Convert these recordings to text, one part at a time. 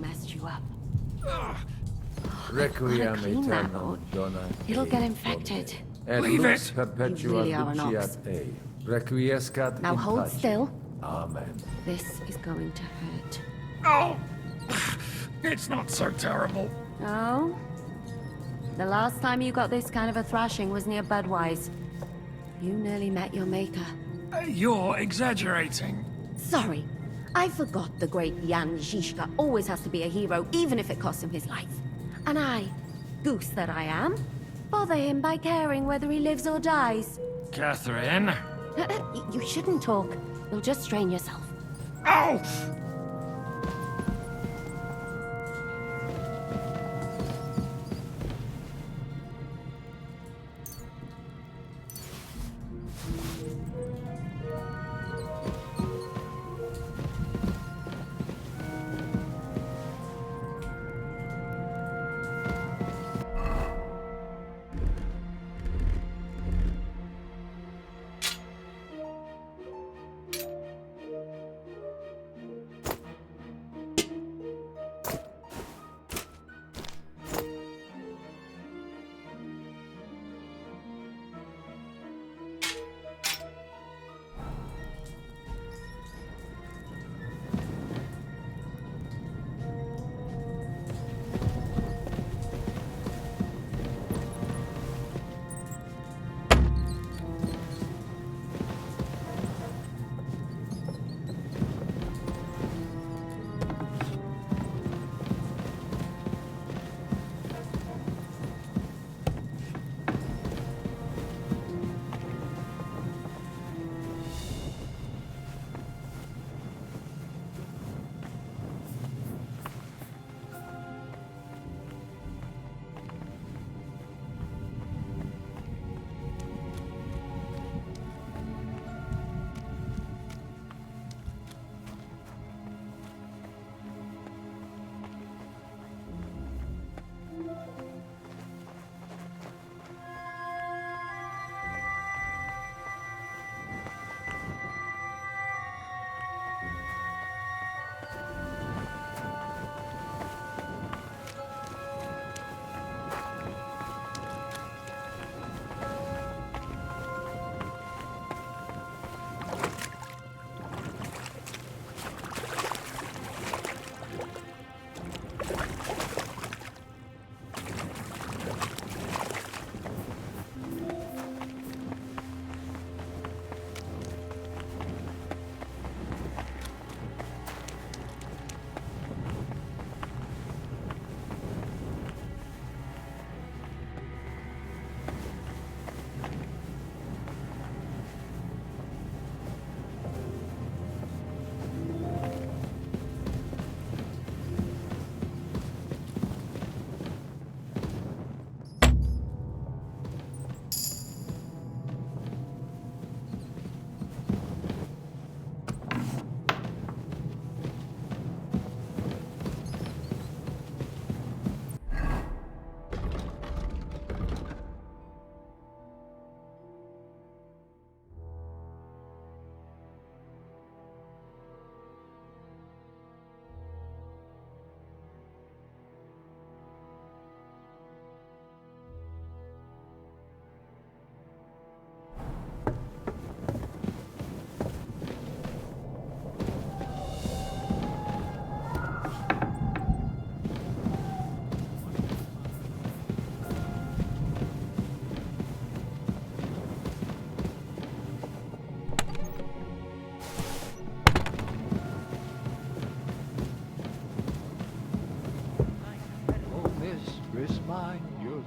messed you up. Requiem Clean that aeternam boat. dona. It'll get infected. Et Leave lux it. perpetua You really are an ox. luciat ei. Requiescat Now in hold pace. still. Amen. This is going to hurt. Oh! It's not so terrible. Oh? The last time you got this kind of a thrashing was near Budweiser. You nearly met your maker. You're exaggerating. Sorry. I forgot the great Jan Žižka always has to be a hero, even if it costs him his life. And I, goose that I am, bother him by caring whether he lives or dies. Catherine? You shouldn't talk. You'll just strain yourself. Oh!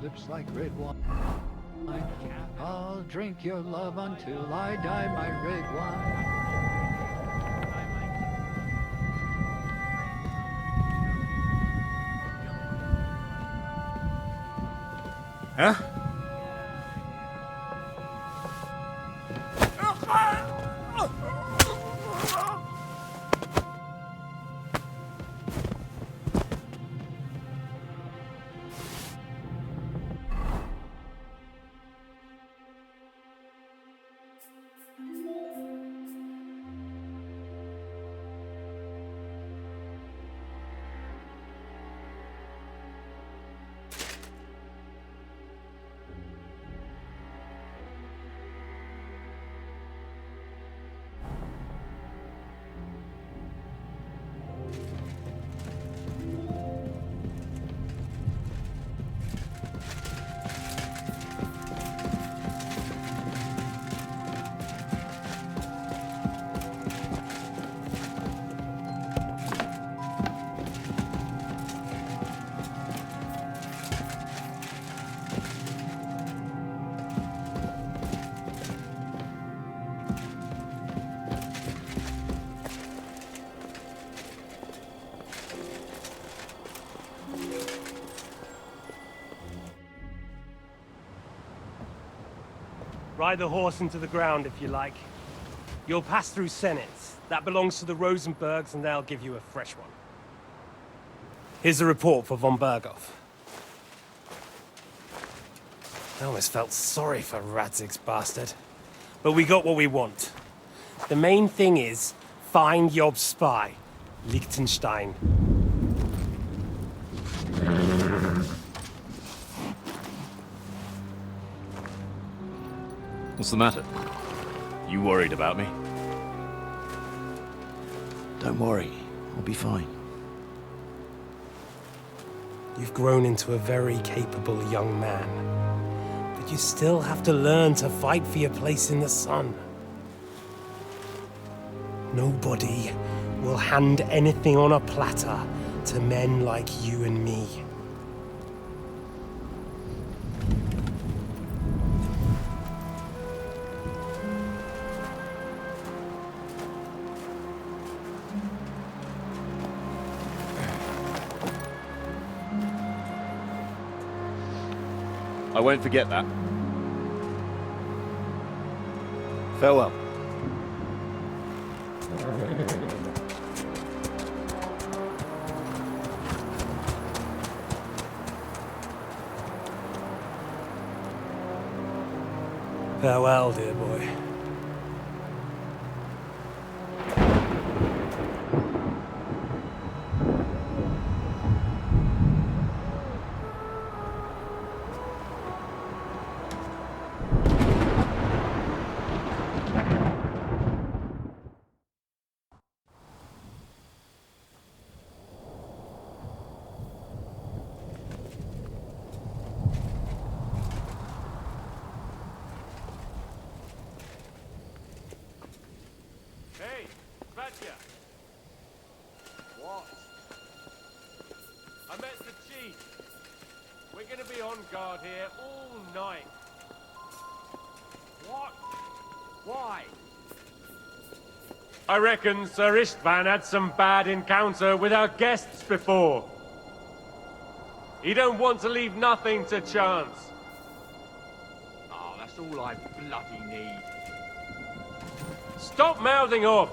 Lips like red wine. I'll drink your love until I die, my red wine. Huh? Ride the horse into the ground if you like. You'll pass through Senates. That belongs to the Rosenbergs, and they'll give you a fresh one. Here's the report for von Berghoff. I almost felt sorry for Radzig's bastard. But we got what we want. The main thing is, find Job's spy, Liechtenstein. What's the matter? You worried about me? Don't worry, I'll be fine. You've grown into a very capable young man. But you still have to learn to fight for your place in the sun. Nobody will hand anything on a platter to men like you and me. I won't forget that. Farewell. Farewell, dear boy. Hey, Radja! What? I met the chief. We're gonna be on guard here all night. What? Why? I reckon Sir Istvan had some bad encounter with our guests before. He don't want to leave nothing to chance. Oh, that's all I bloody need. Stop mouthing off!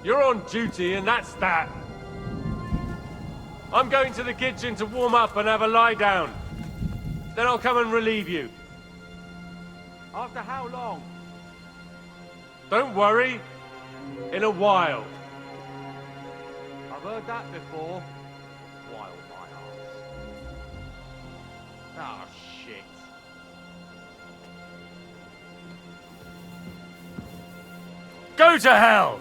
You're on duty and that's that. I'm going to the kitchen to warm up and have a lie down. Then I'll come and relieve you. After how long? Don't worry. In a while. I've heard that before. While my arse. Oh, shit. Go to hell!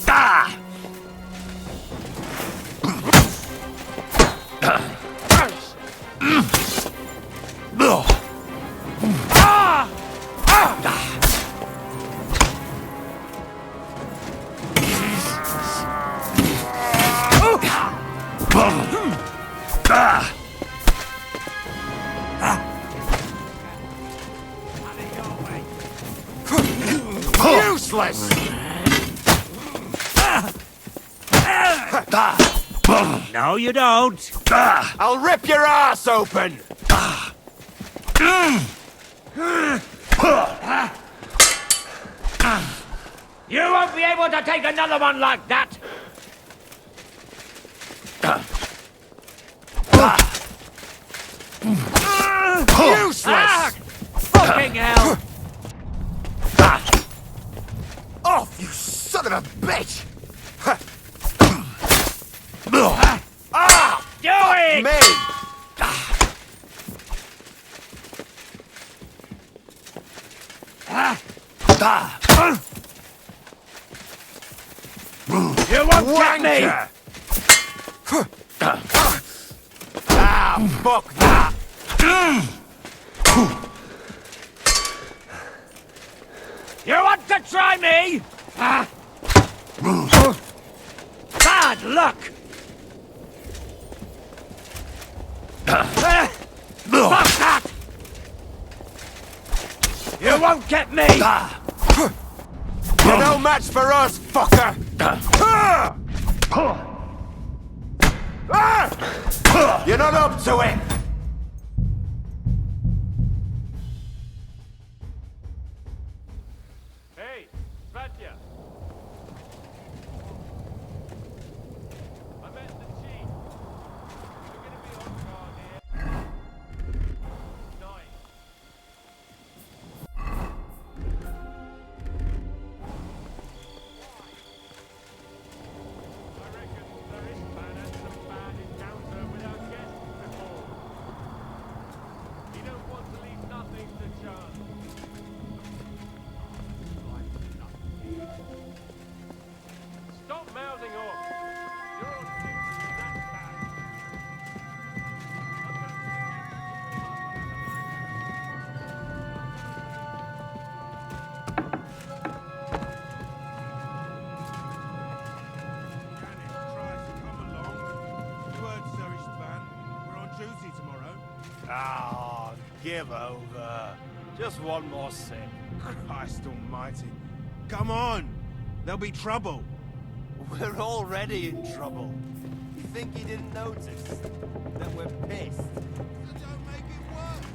Ah! Useless! No, you don't. I'll rip your ass open! You won't be able to take another one like that. Useless! Fucking hell! Off, you son of a bitch! Do it! Me! You won't get me! Wanker! Ah, fuck that! You want to try me? Bad luck! Fuck that! You won't get me! You're no match for us, fucker! You're not up to it! Ah, give over. Just one more sip. Christ almighty. Come on! There'll be trouble. We're already in trouble. You think he didn't notice that we're pissed? Don't make it worse!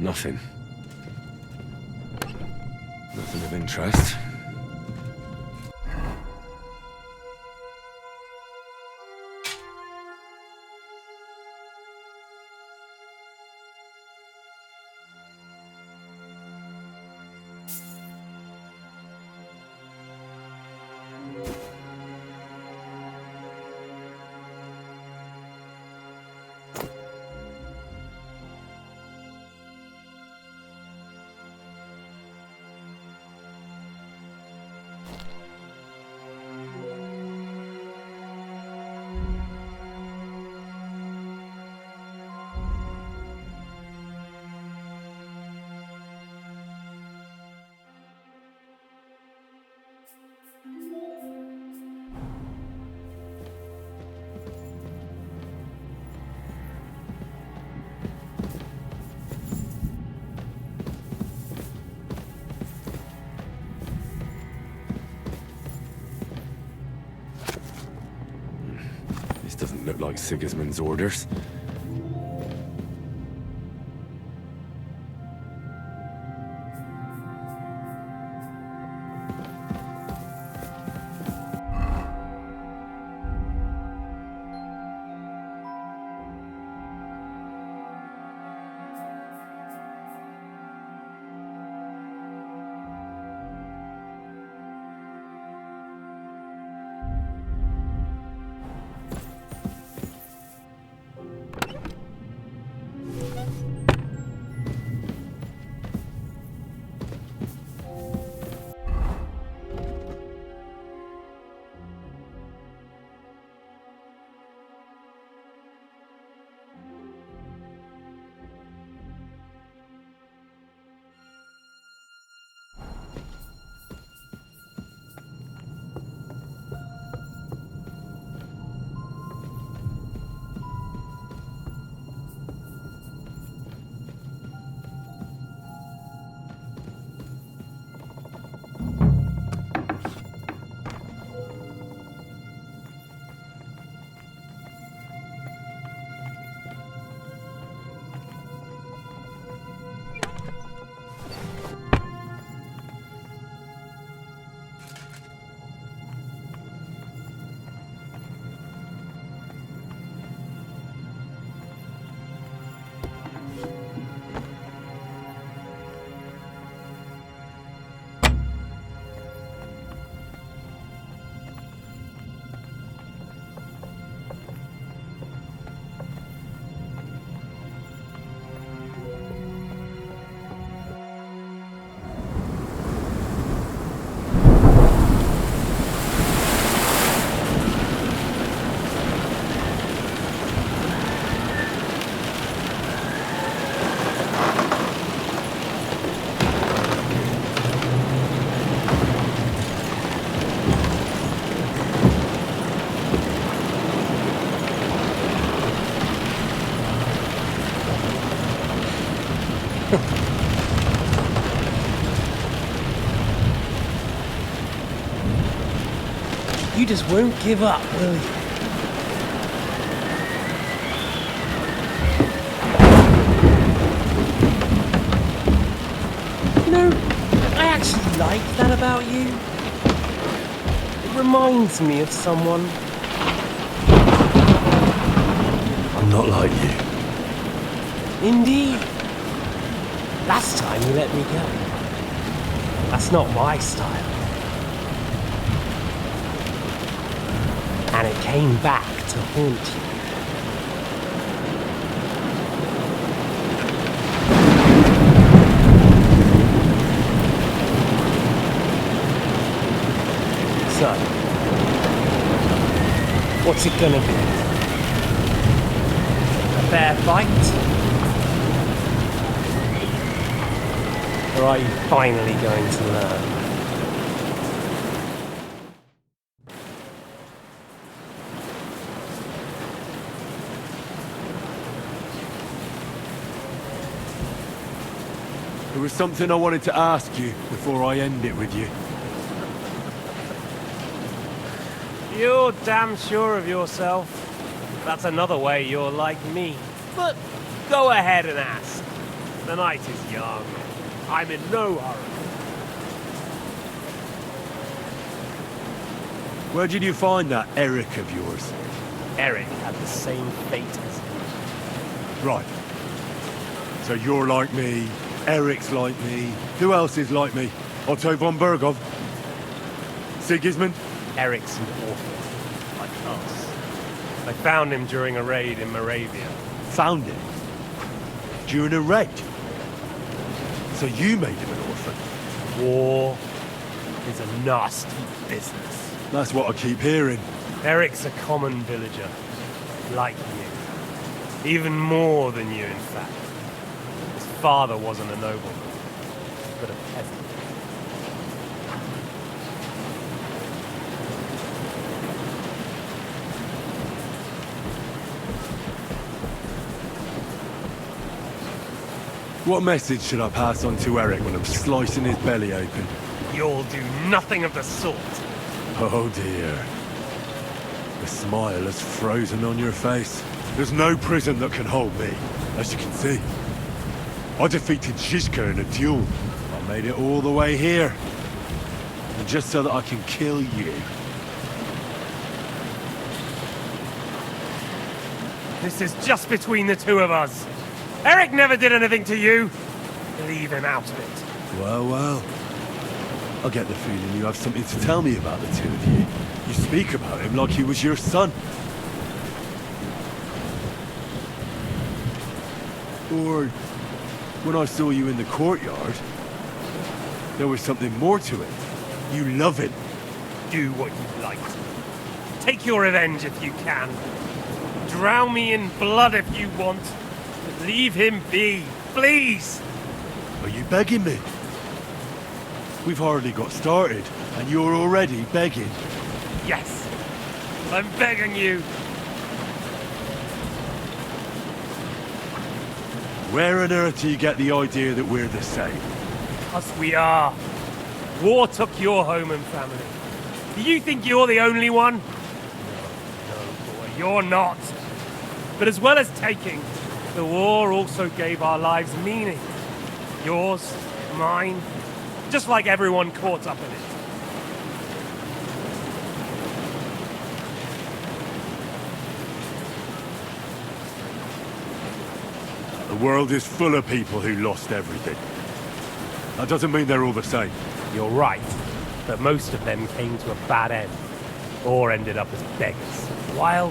Nothing. Nothing of interest. like Sigismund's orders. You just won't give up, will you? You know, I actually like that about you. It reminds me of someone. I'm not like you. Indeed. Last time you let me go. That's not my style. And it came back to haunt you. So, what's it gonna be? A fair fight? Or are you finally going to learn? There was something I wanted to ask you before I end it with you. You're damn sure of yourself. That's another way you're like me. But go ahead and ask. The night is young. I'm in no hurry. Where did you find that Eric of yours? Eric had the same fate as you. Right. So you're like me, Eric's like me. Who else is like me? Otto von Bergov? Sigismund? Eric's an orphan, like us. I found him during a raid in Moravia. Found him? During a raid? So you made him an orphan? War is a nasty business. That's what I keep hearing. Eric's a common villager, like you. Even more than you, in fact. His father wasn't a nobleman, but a peasant. What message should I pass on to Eric when I'm slicing his belly open? You'll do nothing of the sort. Oh dear. The smile is frozen on your face. There's no prison that can hold me, as you can see. I defeated Žižka in a duel. I made it all the way here. And just so that I can kill you. This is just between the two of us. Eric never did anything to you. Leave him out of it. Well, well. I get the feeling you have something to tell me about the two of you. You speak about him like he was your son. Or, when I saw you in the courtyard, there was something more to it. You love him. Do what you like. Take your revenge if you can. Drown me in blood if you want. But leave him be, please! Are you begging me? We've hardly got started, and you're already begging. Yes, I'm begging you. Where on earth do you get the idea that we're the same? Us we are. War took your home and family. Do you think you're the only one? No, boy, you're not. But as well as taking, the war also gave our lives meaning. Yours, mine, just like everyone caught up in it. The world is full of people who lost everything. That doesn't mean they're all the same. You're right, but most of them came to a bad end, or ended up as beggars. While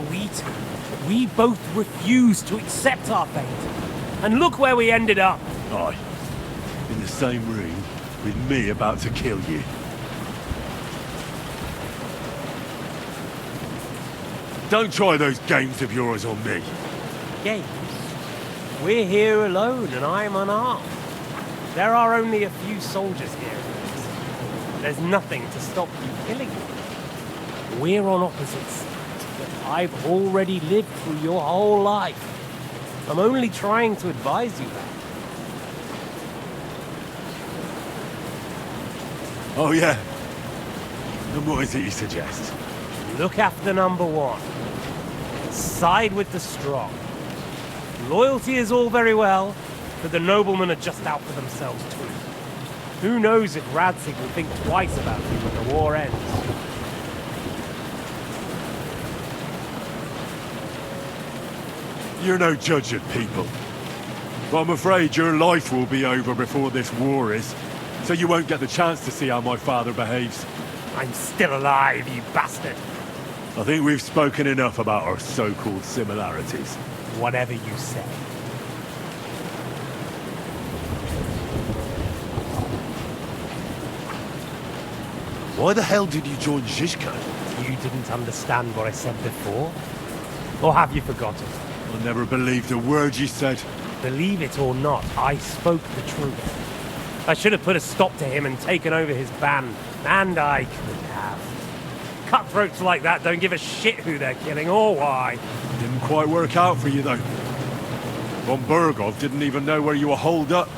we both refused to accept our fate. And look where we ended up. Aye. In the same room, with me about to kill you. Don't try those games of yours on me. Games? We're here alone, and I'm unarmed. There are only a few soldiers here. There's nothing to stop you killing me. We're on opposite sides, but I've already lived through your whole life. I'm only trying to advise you that. Oh yeah? And what is it you suggest? Look after number one. Side with the strong. Loyalty is all very well, but the noblemen are just out for themselves too. Who knows if Radzig will think twice about you when the war ends. You're no judge of people. But I'm afraid your life will be over before this war is, so you won't get the chance to see how my father behaves. I'm still alive, you bastard! I think we've spoken enough about our so-called similarities. Whatever you say. Why the hell did you join Žižka? You didn't understand what I said before? Or have you forgotten? I never believed a word you said. Believe it or not, I spoke the truth. I should have put a stop to him and taken over his band. And I could have. Cutthroats like that don't give a shit who they're killing or why. Didn't quite work out for you, though. Von Burgov didn't even know where you were holed up.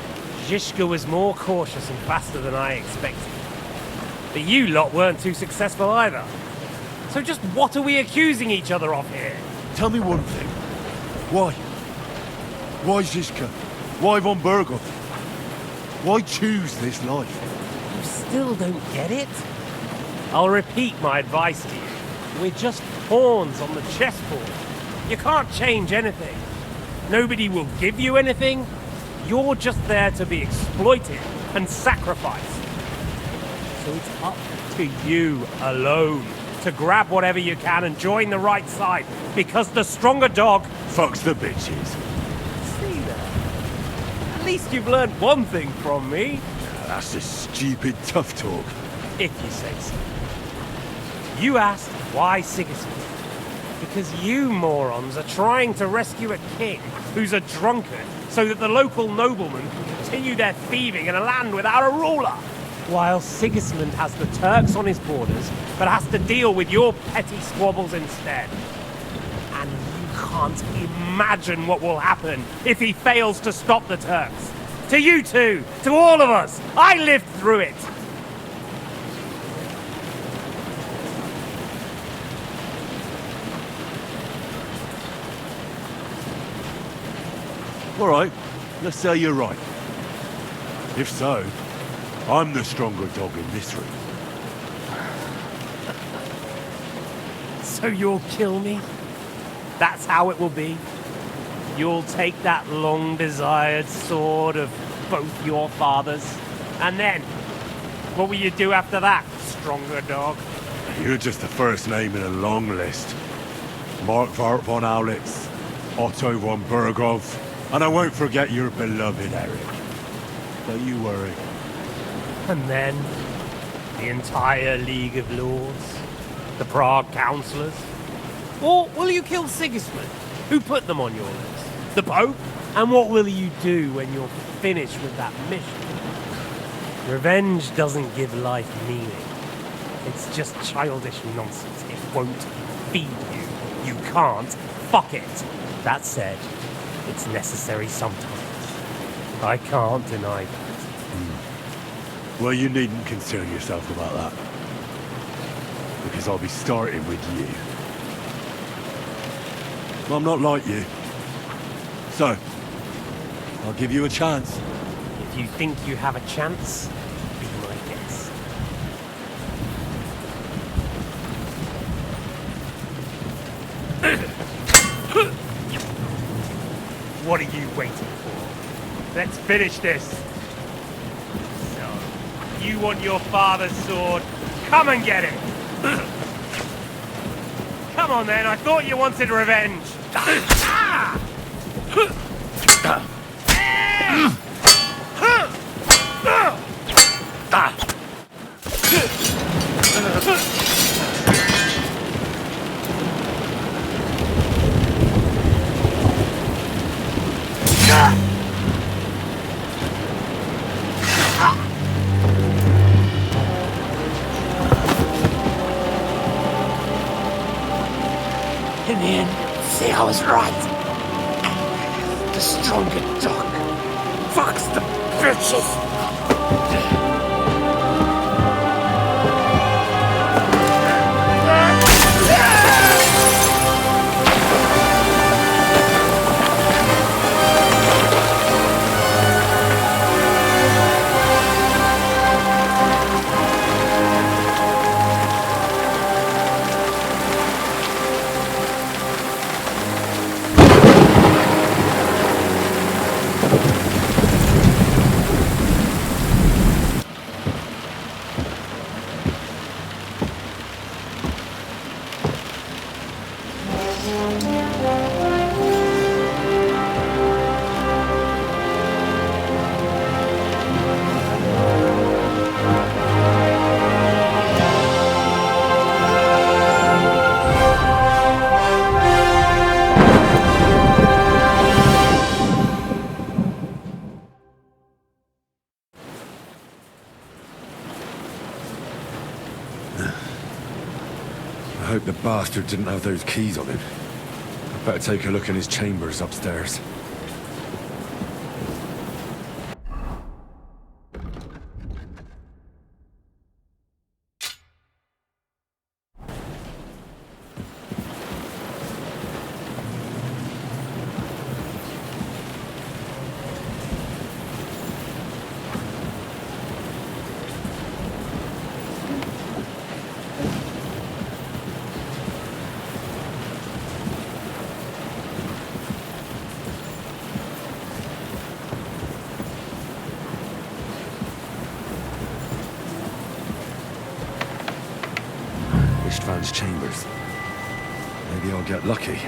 Žižka was more cautious and faster than I expected. But you lot weren't too successful either. So just what are we accusing each other of here? Tell me one thing. Why? Why Žižka? Why Von Burgov? Why choose this life? You still don't get it? I'll repeat my advice to you. We're just pawns on the chessboard. You can't change anything. Nobody will give you anything. You're just there to be exploited and sacrificed. So it's up to you alone to grab whatever you can and join the right side, because the stronger dog fucks the bitches. See that? At least you've learned one thing from me. That's just stupid tough talk. If you say so. You asked why Sigismund? Because you morons are trying to rescue a king who's a drunkard so that the local noblemen can continue their thieving in a land without a ruler. While Sigismund has the Turks on his borders, but has to deal with your petty squabbles instead. And you can't imagine what will happen if he fails to stop the Turks. To you two, to all of us, I lived through it. All right, let's say you're right. If so, I'm the stronger dog in this room. So you'll kill me? That's how it will be? You'll take that long-desired sword of both your fathers, and then, what will you do after that, stronger dog? You're just the first name in a long list. Mark von Aulitz, Otto von Burgov, and I won't forget your beloved Eric. Don't you worry. And then, the entire League of Lords? The Prague Councillors? Or will you kill Sigismund? Who put them on your list? The Pope? And what will you do when you're finished with that mission? Revenge doesn't give life meaning. It's just childish nonsense. It won't feed you. You can't fuck it. That said, it's necessary sometimes. I can't deny that. Well, you needn't concern yourself about that. Because I'll be starting with you. I'm not like you. So, I'll give you a chance. If you think you have a chance, be my guest. What are you waiting for? Let's finish this. So, you want your father's sword? Come and get it! Come on then, I thought you wanted revenge. In the end, see, I was right. The stronger dog fucks the bitches. I hope the bastard didn't have those keys on him. I'd better take a look in his chambers upstairs. István's chambers. Maybe I'll get lucky.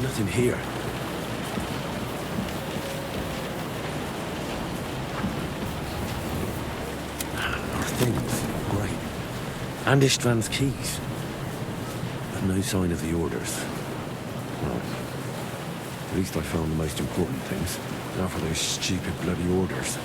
Nothing here. Our things. Great. And István's keys. But no sign of the orders. At least I found the most important things. Now for those stupid bloody orders.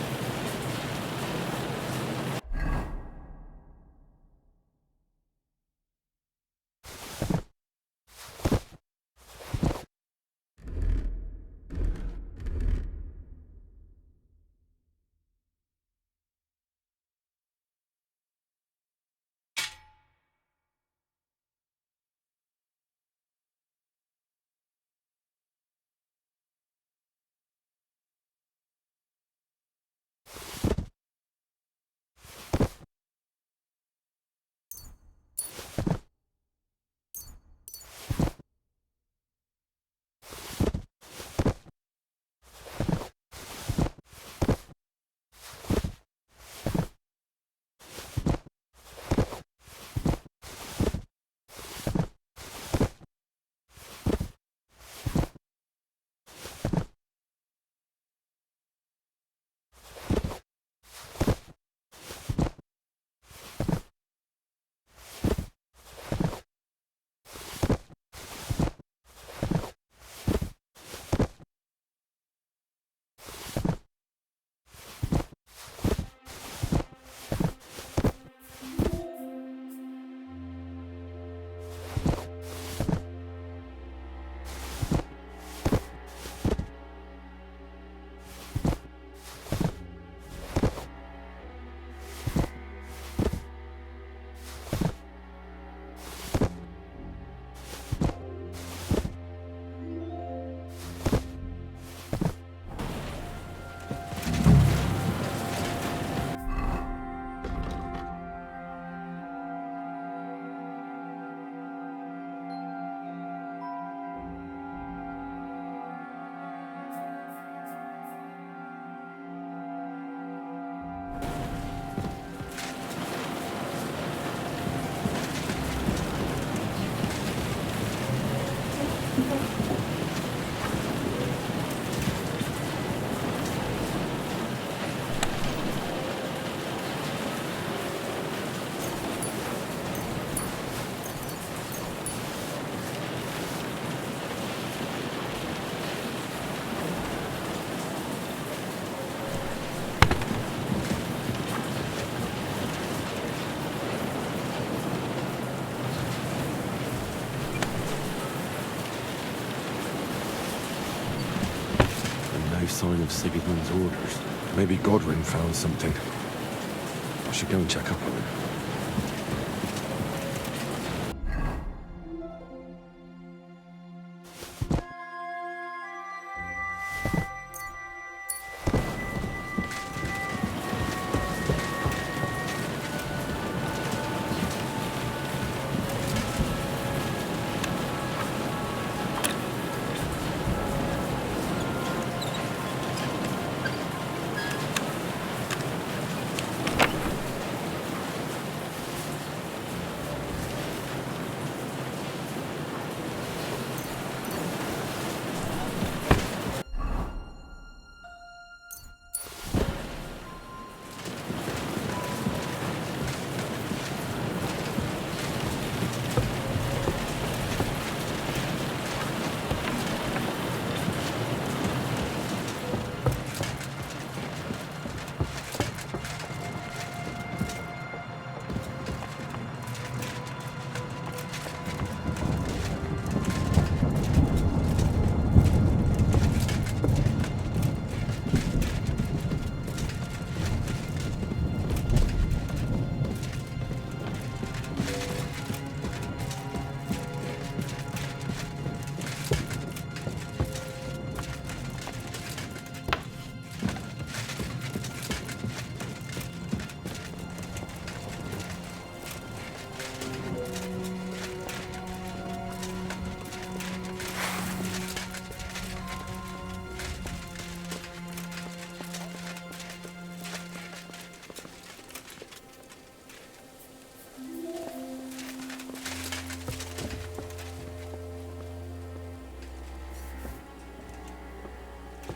Sign of Sigismund's orders. Maybe Godwin found something. I should go and check up on him.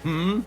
Hmm?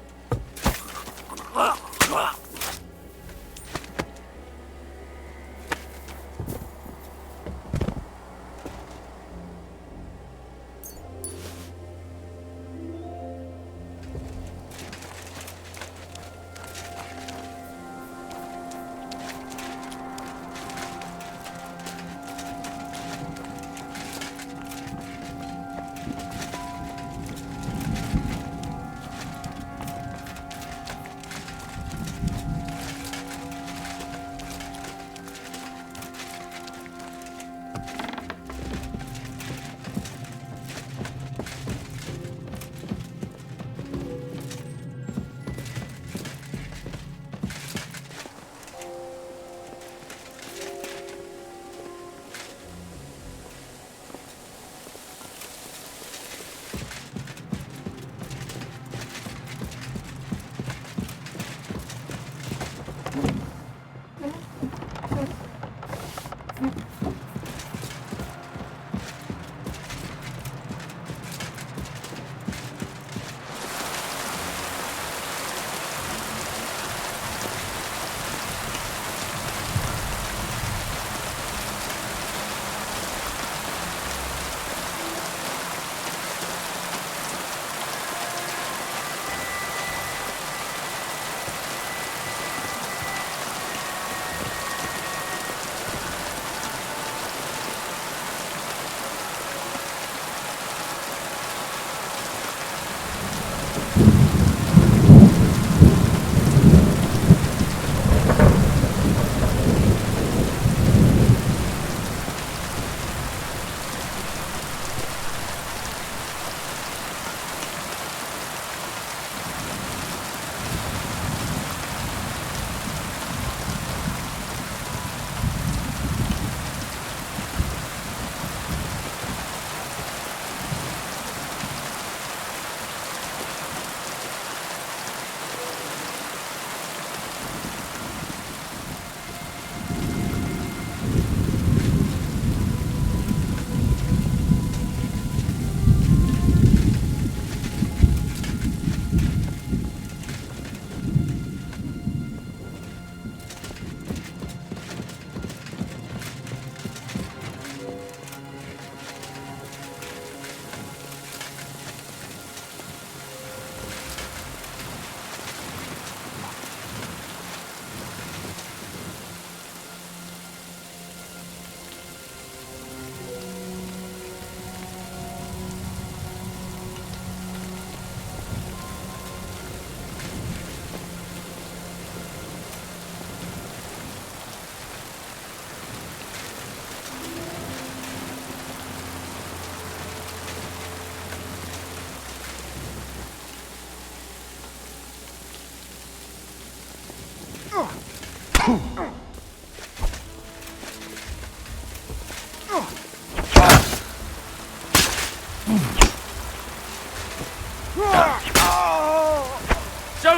Show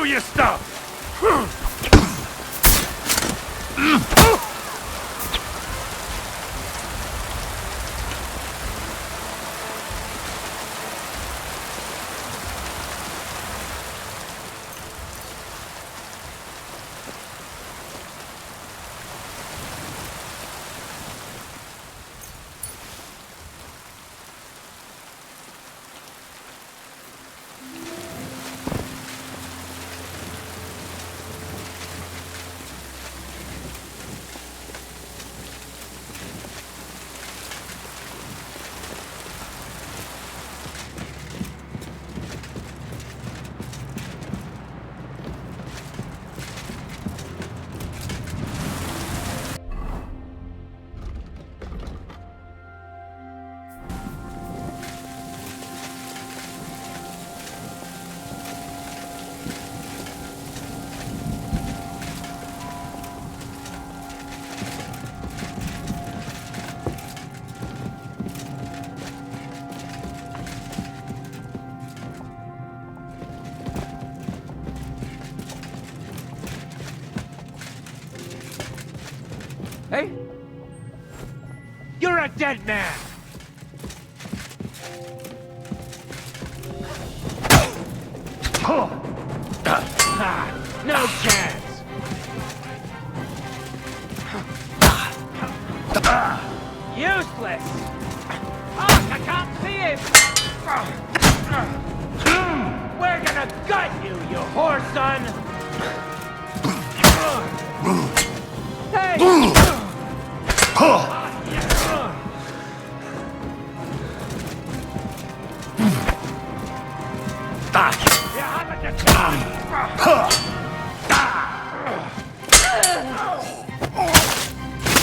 your stuff! Hey? You're a dead man! No chance! Useless! I can't see him! We're gonna gut you, you whore son! Hey!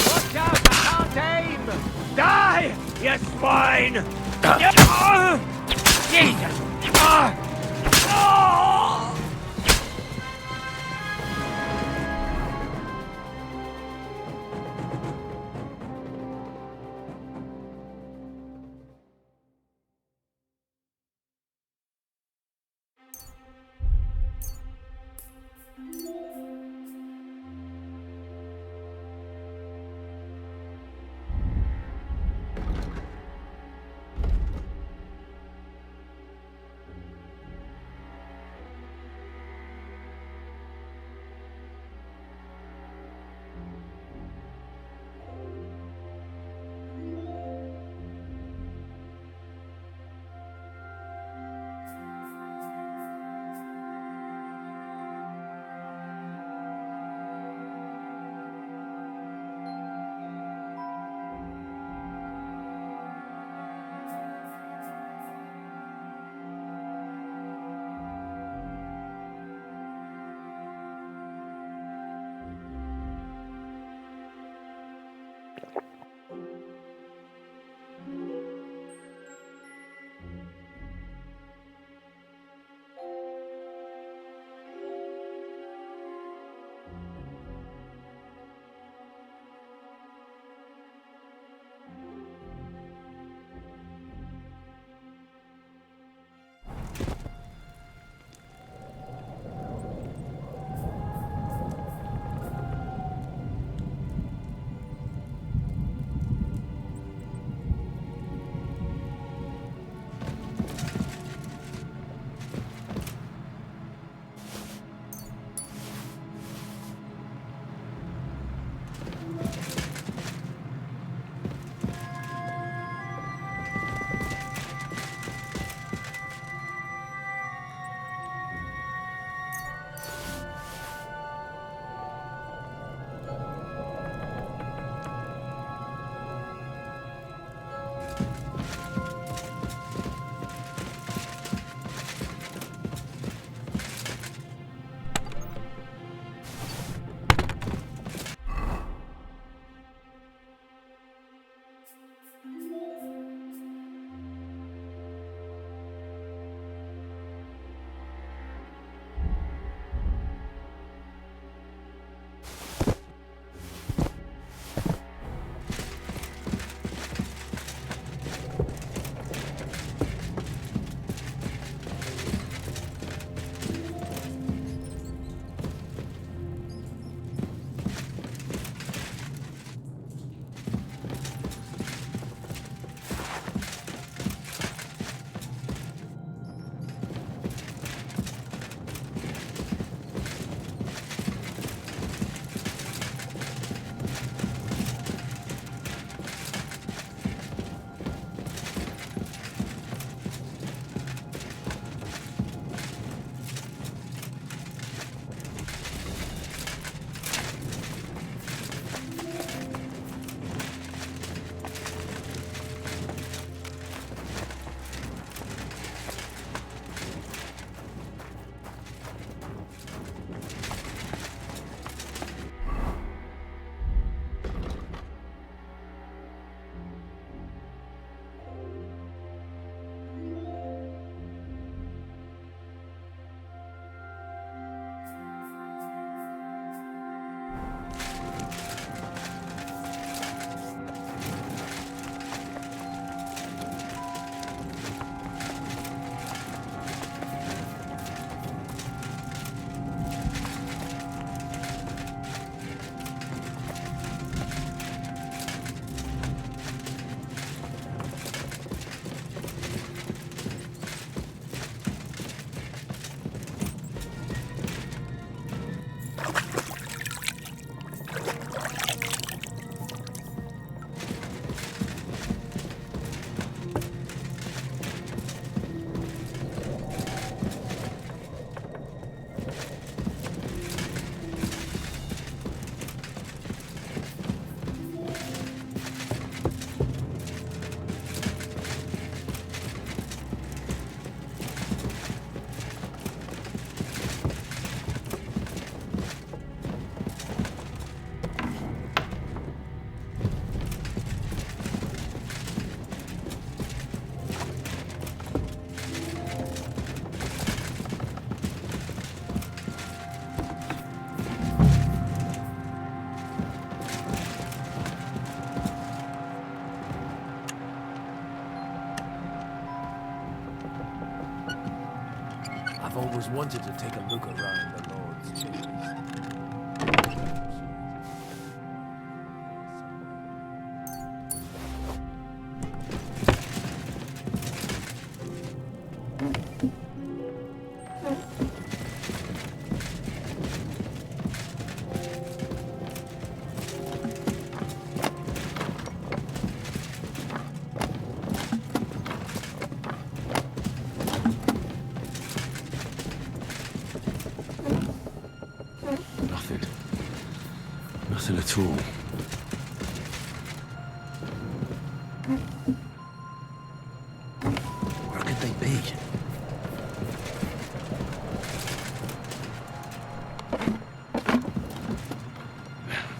Watch out, I can't aim! Die, you swine! Jesus! Just wanted to take a look around the Lord's chambers. Nothing at all. Where could they be?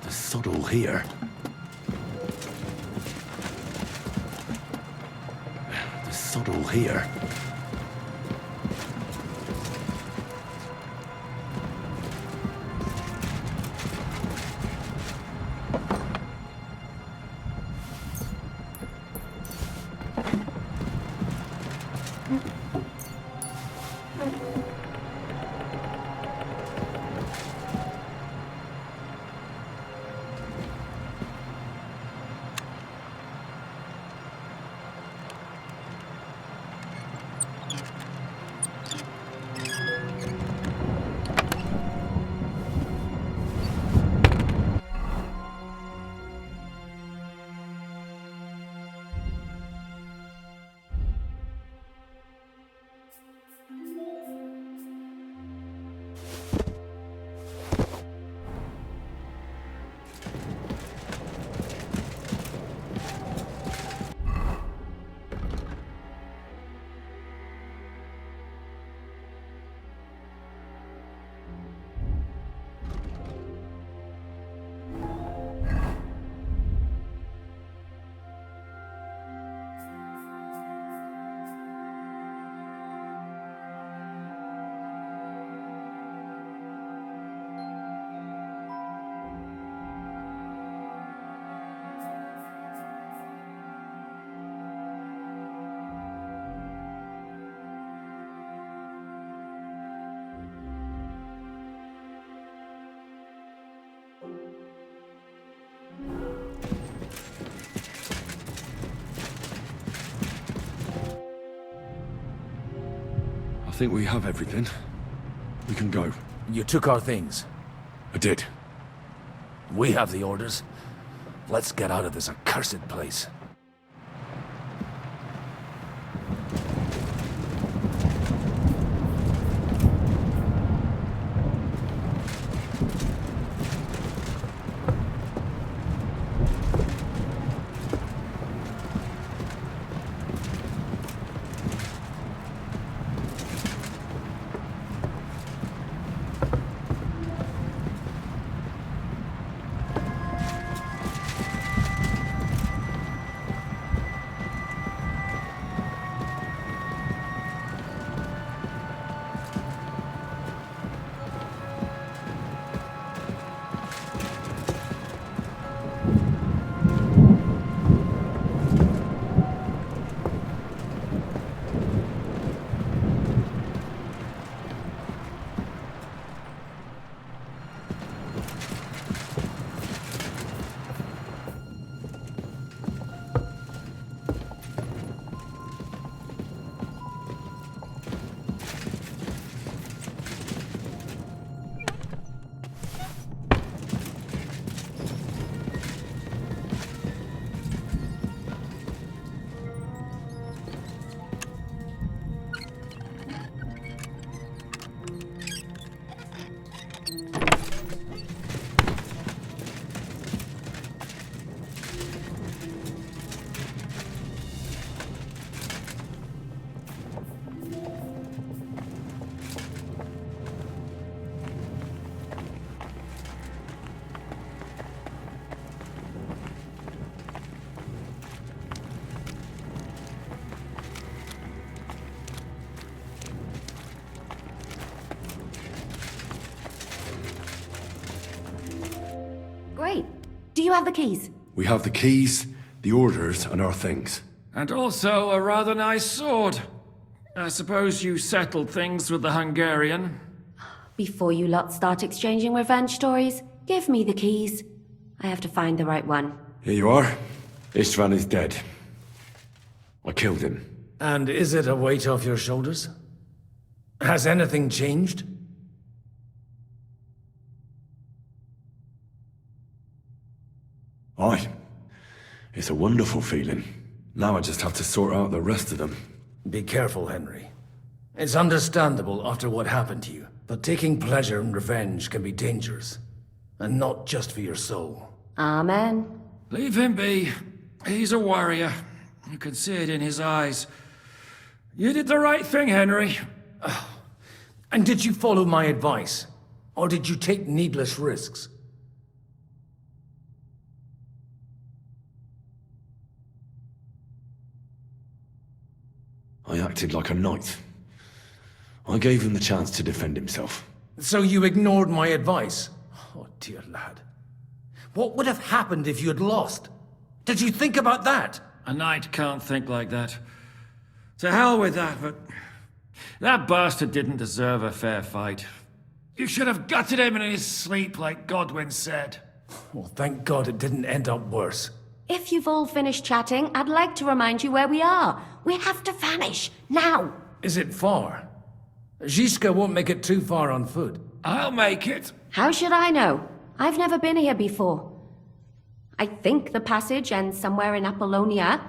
The sod all here. The sod all here. I think we have everything. We can go. You took our things. I did. We have the orders. Let's get out of this accursed place. Great. Do you have the keys? We have the keys, the orders, and our things. And also a rather nice sword. I suppose you settled things with the Hungarian? Before you lot start exchanging revenge stories, give me the keys. I have to find the right one. Here you are. Istvan is dead. I killed him. And is it a weight off your shoulders? Has anything changed? Aye. It's a wonderful feeling. Now I just have to sort out the rest of them. Be careful, Henry. It's understandable after what happened to you, but taking pleasure in revenge can be dangerous. And not just for your soul. Amen. Leave him be. He's a warrior. You can see it in his eyes. You did the right thing, Henry. And did you follow my advice? Or did you take needless risks? I acted like a knight. I gave him the chance to defend himself. So you ignored my advice? Oh, dear lad. What would have happened if you had lost? Did you think about that? A knight can't think like that. To hell with that, but... that bastard didn't deserve a fair fight. You should have gutted him in his sleep, like Godwin said. Well, thank God it didn't end up worse. If you've all finished chatting, I'd like to remind you where we are. We have to vanish, now! Is it far? Zizka won't make it too far on foot. I'll make it. How should I know? I've never been here before. I think the passage ends somewhere in Apollonia,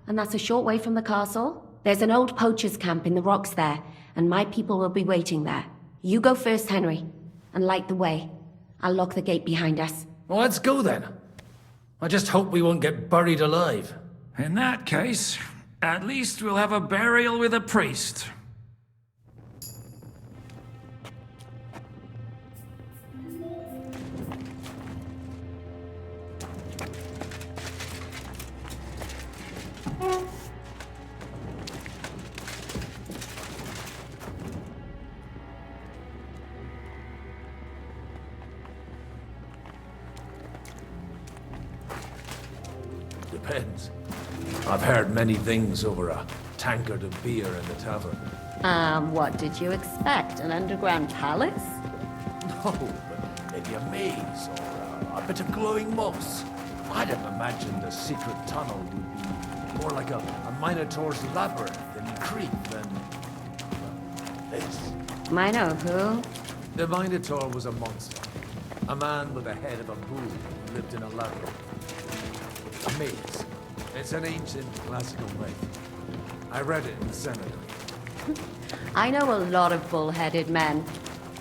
and that's a short way from the castle. There's an old poacher's camp in the rocks there, and my people will be waiting there. You go first, Henry, and light the way. I'll lock the gate behind us. Well, let's go then. I just hope we won't get buried alive. In that case, at least we'll have a burial with a priest. Depends. I've heard many things over a tankard of beer in the tavern. What did you expect? An underground palace? No, but maybe a maze or a bit of glowing moss. I'd have imagined a secret tunnel would be more like a Minotaur's labyrinth in Crete than this. Mino who? The Minotaur was a monster. A man with the head of a bull who lived in a labyrinth. A maze. It's an ancient classical myth. I read it in the seminary. I know a lot of bull-headed men.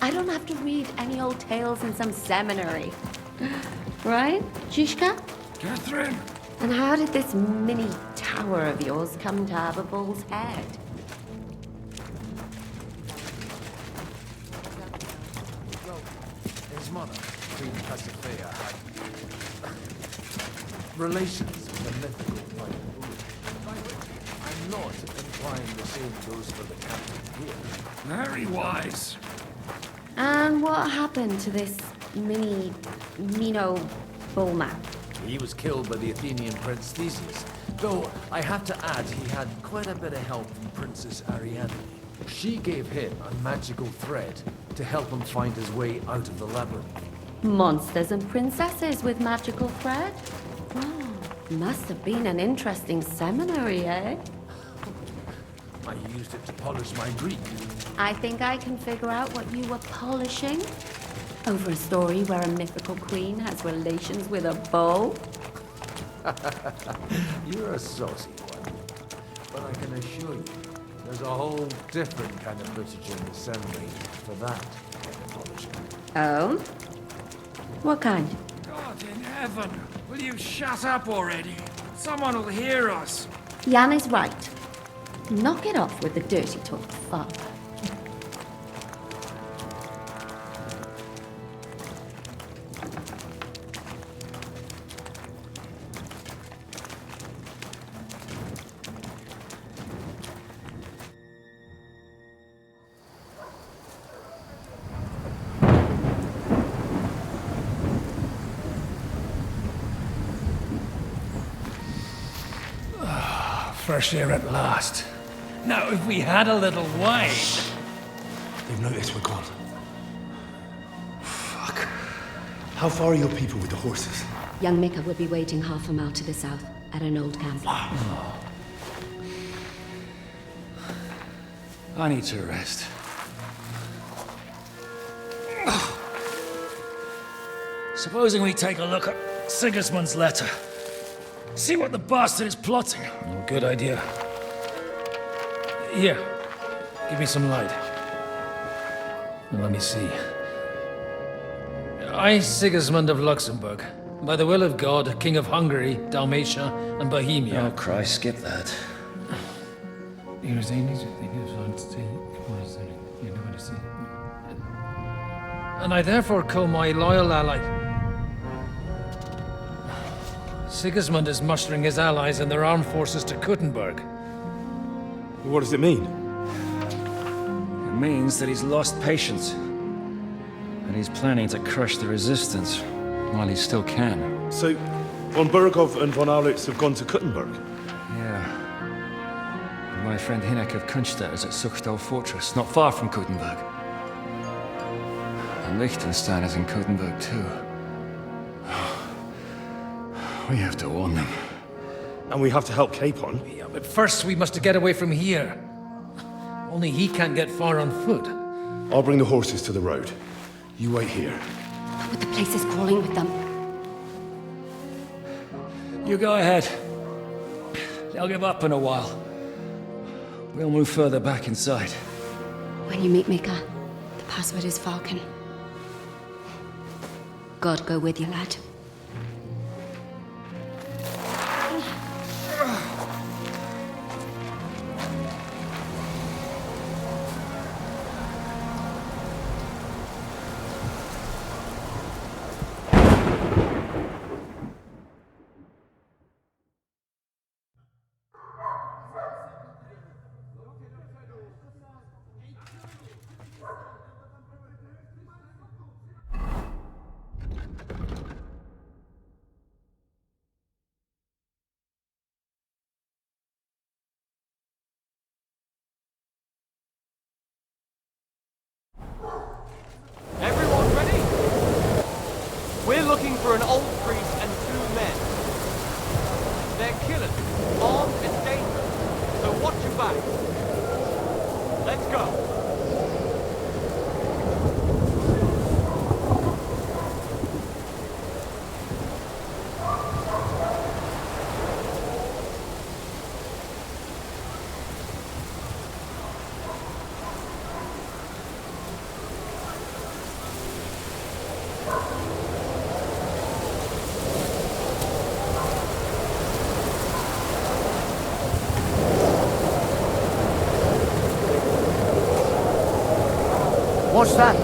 I don't have to read any old tales in some seminary. Right, Zizka? Catherine? And how did this mini tower of yours come to have a bull's head? Well, his mother, Queen Pasiphae, had relations with a mythical white bull. By which I'm not implying the same goes for the captain here. Very wise. And what happened to this Mino bullman? He was killed by the Athenian prince Theseus, though I have to add he had quite a bit of help from Princess Ariadne. She gave him a magical thread to help him find his way out of the labyrinth. Monsters and princesses with magical thread? Oh, must have been an interesting seminary, eh? I used it to polish my Greek. I think I can figure out what you were polishing. Over a story where a mythical queen has relations with a bull? You're a saucy one. But I can assure you, there's a whole different kind of literature in the seminary for that kind of polishing. Oh? What kind? God in heaven, will you shut up already? Someone will hear us. Jan is right. Knock it off with the dirty talk, father. Fresh air at last. Now, if we had a little wine... They've noticed we're gone. Fuck. How far are your people with the horses? Young Mika will be waiting half a mile to the south, at an old camp. I need to rest. Supposing we take a look at Sigismund's letter. See what the bastard is plotting. Oh, good idea. Here, give me some light. Now, let me see. I, Sigismund of Luxembourg, by the will of God, King of Hungary, Dalmatia, and Bohemia. Oh, Christ, skip that. And I therefore call my loyal ally... Sigismund is mustering his allies and their armed forces to Kuttenberg. What does it mean? It means that he's lost patience. And he's planning to crush the resistance while he still can. So, von Burgov and von Aulitz have gone to Kuttenberg? Yeah. And my friend Hinek of Kunstedt is at Suchtal Fortress, not far from Kuttenberg. And Liechtenstein is in Kuttenberg too. We have to warn them. And we have to help Capon? Yeah, but first we must get away from here. Only he can't get far on foot. I'll bring the horses to the road. You wait here. But the place is crawling with them. You go ahead. They'll give up in a while. We'll move further back inside. When you meet Mika, the password is Falcon. God go with you, lad. Everyone ready? We're looking for an old priest and 2 men. They're killers, armed and dangerous, so watch your back. Let's go. What's that?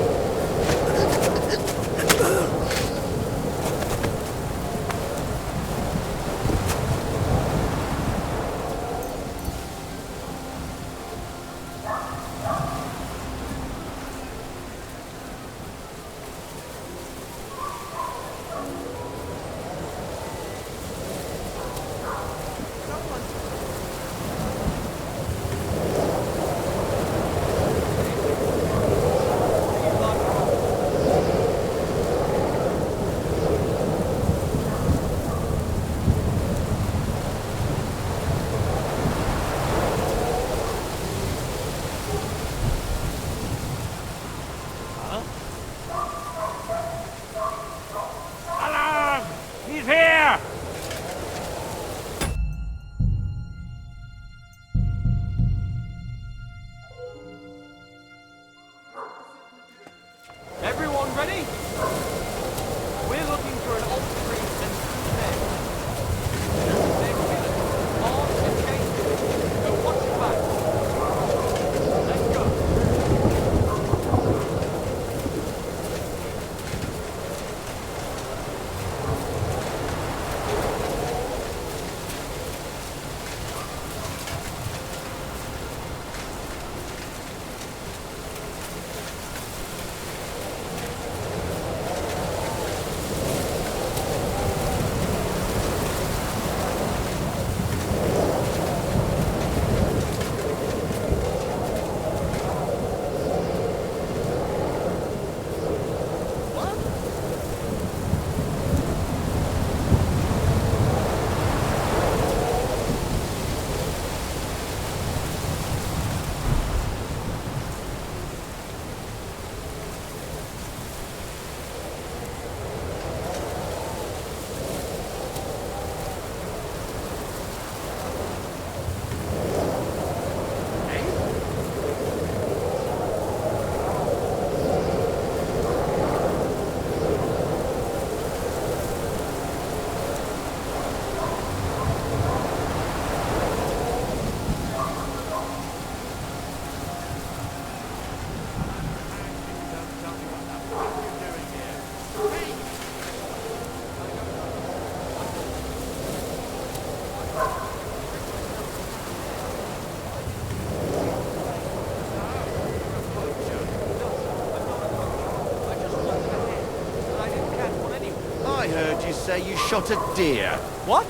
say you shot a deer. What?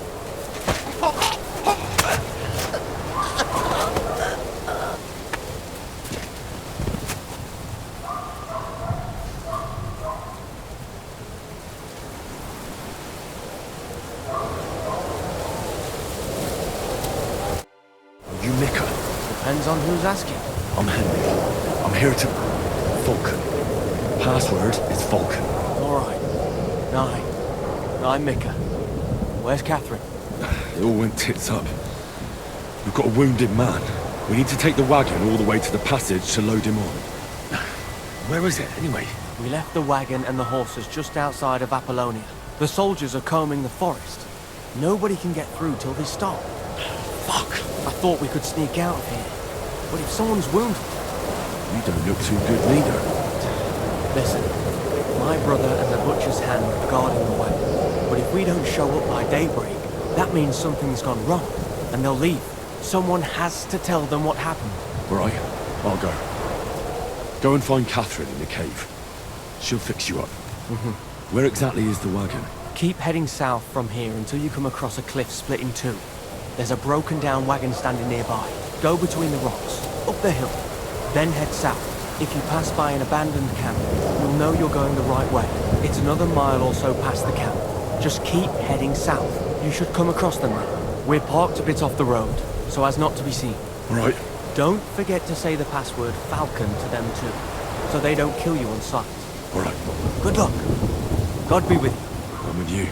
You Mika? Depends on who's asking. I'm Henry. I'm here to... Vulcan. Password is Vulcan. Alright. I'm Mika. Where's Catherine? It all went tits up. We've got a wounded man. We need to take the wagon all the way to the passage to load him on. Where is it, anyway? We left the wagon and the horses just outside of Apollonia. The soldiers are combing the forest. Nobody can get through till they stop. Fuck! I thought we could sneak out of here. But if someone's wounded... You don't look too good neither. Listen, my brother and the butcher's hand are guarding the wagon. But if we don't show up by daybreak, that means something's gone wrong, and they'll leave. Someone has to tell them what happened. Right, I'll go. Go and find Catherine in the cave. She'll fix you up. Where exactly is the wagon? Keep heading south from here until you come across a cliff split in two. There's a broken down wagon standing nearby. Go between the rocks, up the hill, then head south. If you pass by an abandoned camp, you'll know you're going the right way. It's another mile or so past the camp. Just keep heading south. You should come across them now. We're parked a bit off the road, so as not to be seen. Right. Don't forget to say the password Falcon to them too, so they don't kill you on sight. All right. Good luck. God be with you. I'm with you.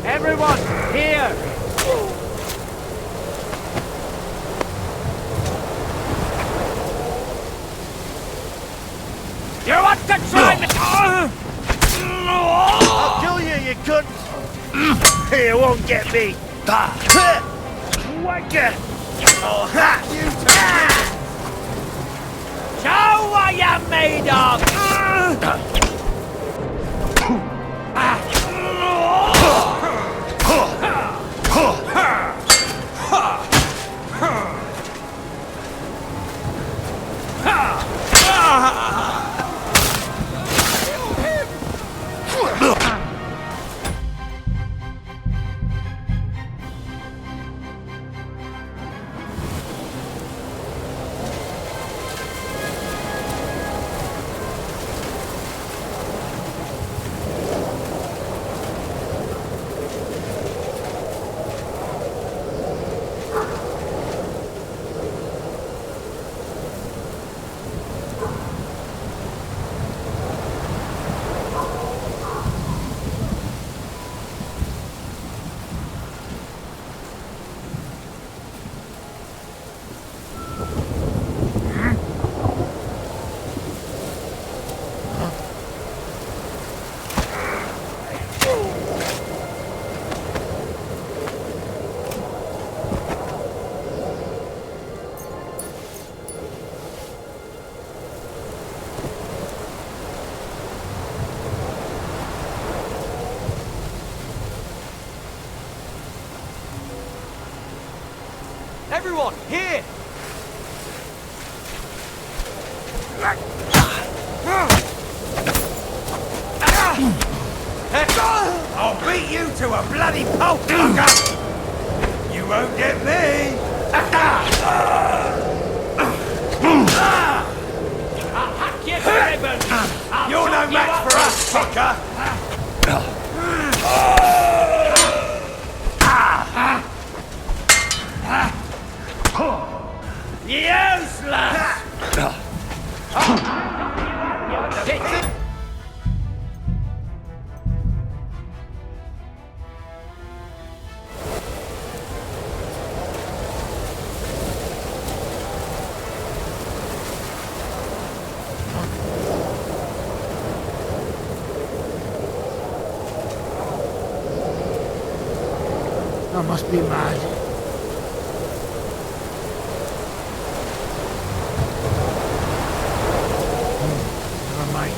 Everyone, here! You want to try me? I'll kill you, you cunt! Here, won't get me! Wagger! Oh, ha! Show what you're made of! Everyone, here! I'll beat you to a bloody pulp, fucker! You won't get me! I'll hack you to ribbons! You're no match for us, fucker! Useless! I must be mad. Never mind.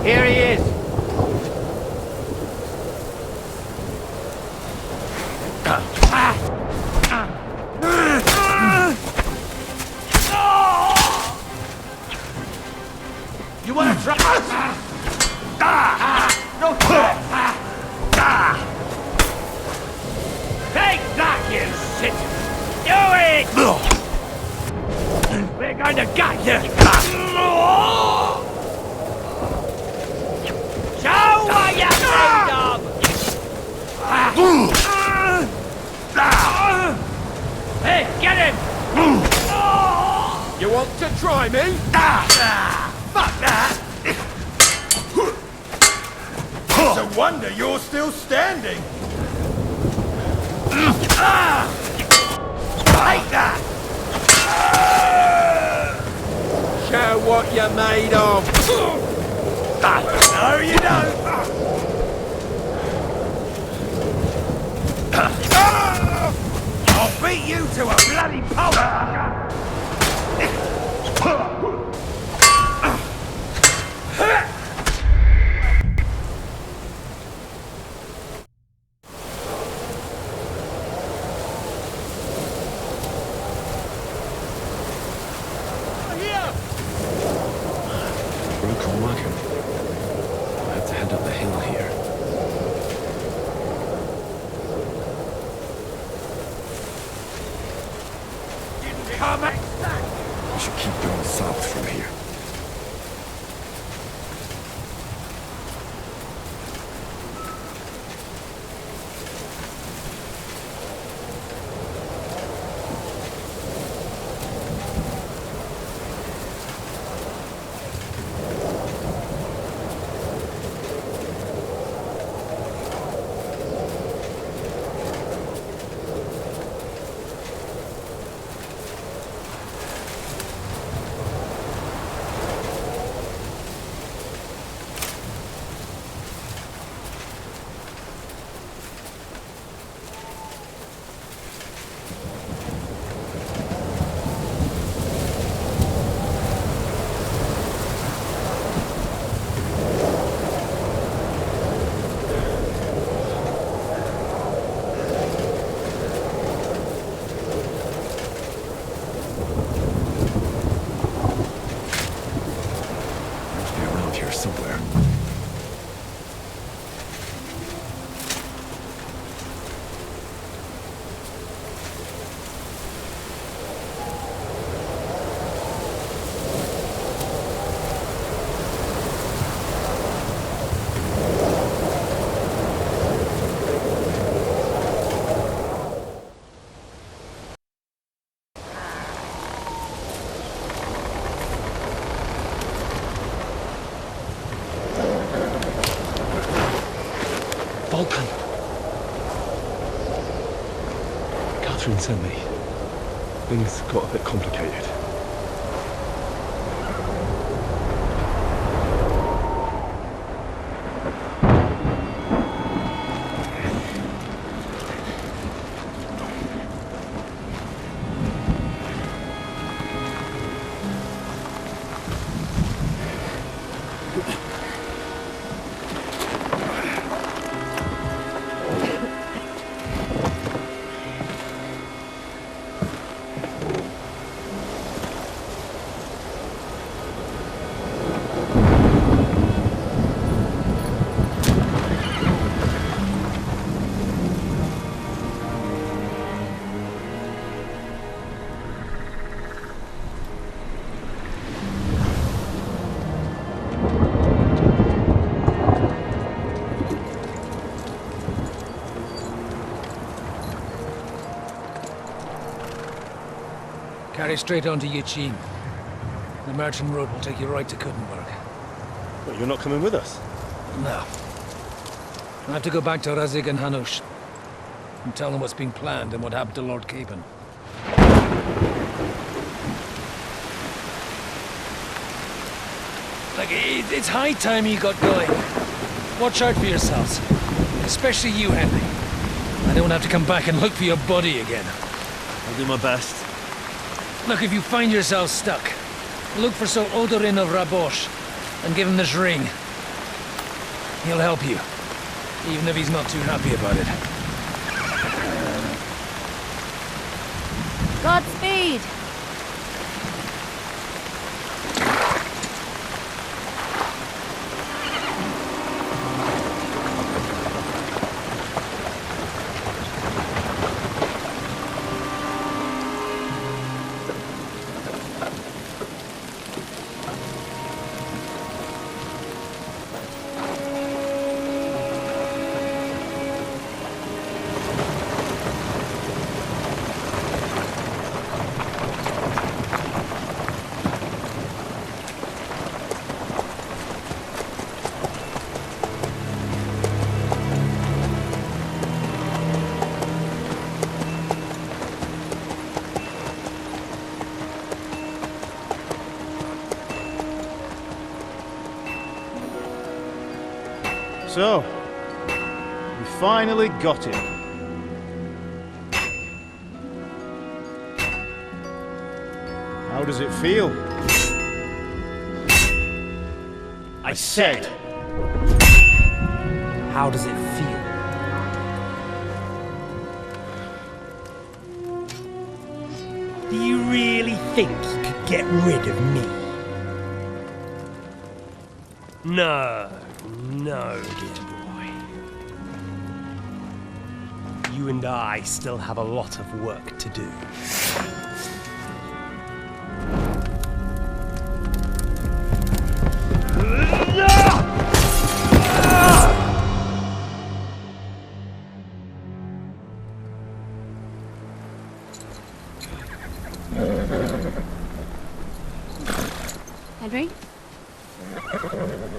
Here he is. You want to try? No Take that, you shit! Do it! We're going to gut you! Show what you're made of! Hey, get him! You want to try me? Fuck that! It's a wonder you're still standing. Take that! Show what you're made of. No, you don't. I'll beat you to a bloody pulp. Broken wagon. I have to head up the hill here. We should keep going south from here. Vulcan! Catherine sent me. Things got a bit complicated. Carry straight on to Yichin. The merchant road will take you right to Kutná. But you're not coming with us? No. I have to go back to Razig and Hanush and tell them what's been planned and what happened to Lord Capen. Like, it's high time you got going. Watch out for yourselves. Especially you, Henry. I don't have to come back and look for your body again. I'll do my best. Look, if you find yourself stuck, look for Sir Odorin of Rabosh and give him this ring. He'll help you, even if he's not too happy about it. Godspeed! So, we finally got him. How does it feel? I said, How does it feel? Do you really think you could get rid of me? No, dear boy. You and I still have a lot of work to do. Henry?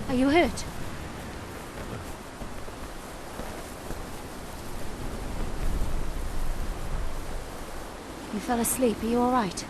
Are you hurt? You fell asleep. Are you all right?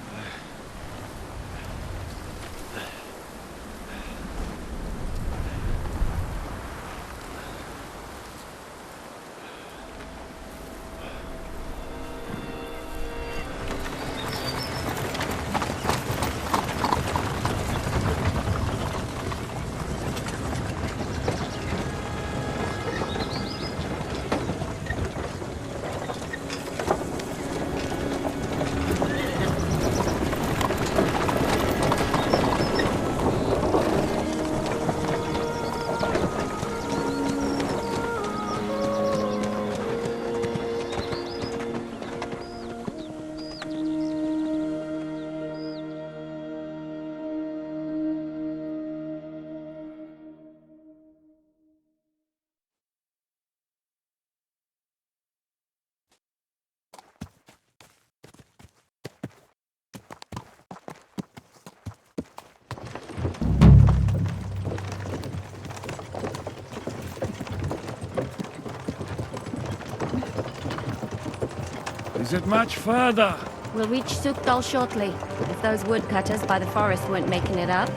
Is it much further? We'll reach Sukdal shortly, if those woodcutters by the forest weren't making it up.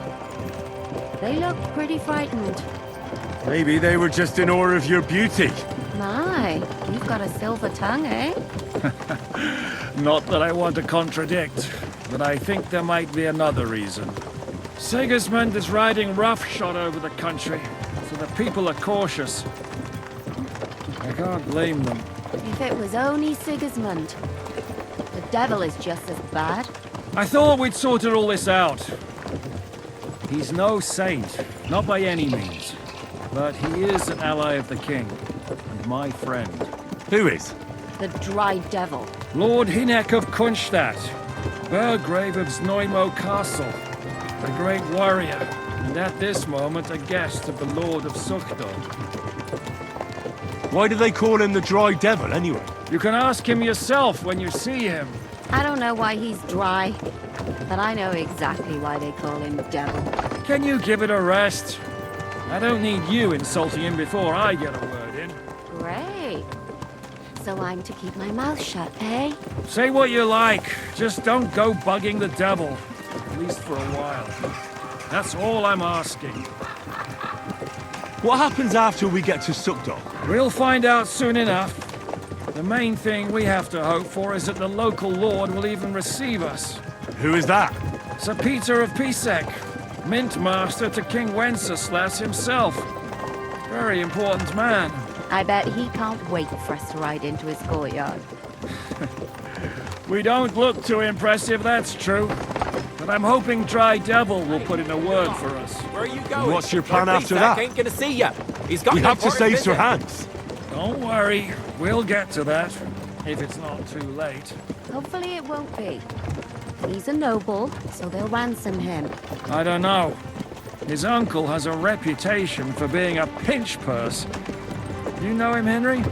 They look pretty frightened. Maybe they were just in awe of your beauty. My, you've got a silver tongue, eh? Not that I want to contradict, but I think there might be another reason. Sigismund is riding roughshod over the country, so the people are cautious. I can't blame them. If it was only Sigismund. The devil is just as bad. I thought we'd sorted all this out. He's no saint, not by any means. But he is an ally of the king, and my friend. Who is? The dry devil. Lord Hinek of Kunstadt, Burgrave of Znojmo Castle, a great warrior, and at this moment a guest of the Lord of Sukdal. Why do they call him the Dry Devil, anyway? You can ask him yourself when you see him. I don't know why he's dry, but I know exactly why they call him devil. Can you give it a rest? I don't need you insulting him before I get a word in. Great. So I'm to keep my mouth shut, eh? Say what you like, just don't go bugging the devil. At least for a while. That's all I'm asking. What happens after we get to Sukdal? We'll find out soon enough. The main thing we have to hope for is that the local lord will even receive us. Who is that? Sir Peter of Pisek, Mint Master to King Wenceslas himself. Very important man. I bet he can't wait for us to ride into his courtyard. We don't look too impressive, that's true. But I'm hoping Dry Devil will put in a word for us. Where are you going? What's your plan after Zach that? ain't gonna see ya. He's got We an have to important save Sir business. Hans. Don't worry, we'll get to that. If it's not too late. Hopefully it won't be. He's a noble, so they'll ransom him. I don't know. His uncle has a reputation for being a pinch purse. You know him, Henry?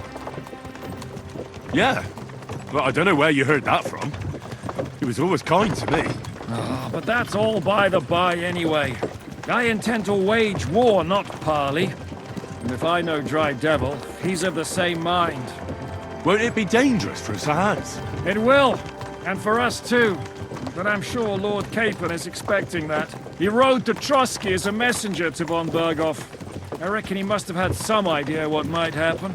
Yeah. But I don't know where you heard that from. He was always kind to me. Oh, but that's all by the by anyway. I intend to wage war, not parley. And if I know Dry Devil, he's of the same mind. Won't it be dangerous for Sir Hans? It will, and for us too. But I'm sure Lord Capon is expecting that. He rode to Trotsky as a messenger to von Berghoff. I reckon he must have had some idea what might happen.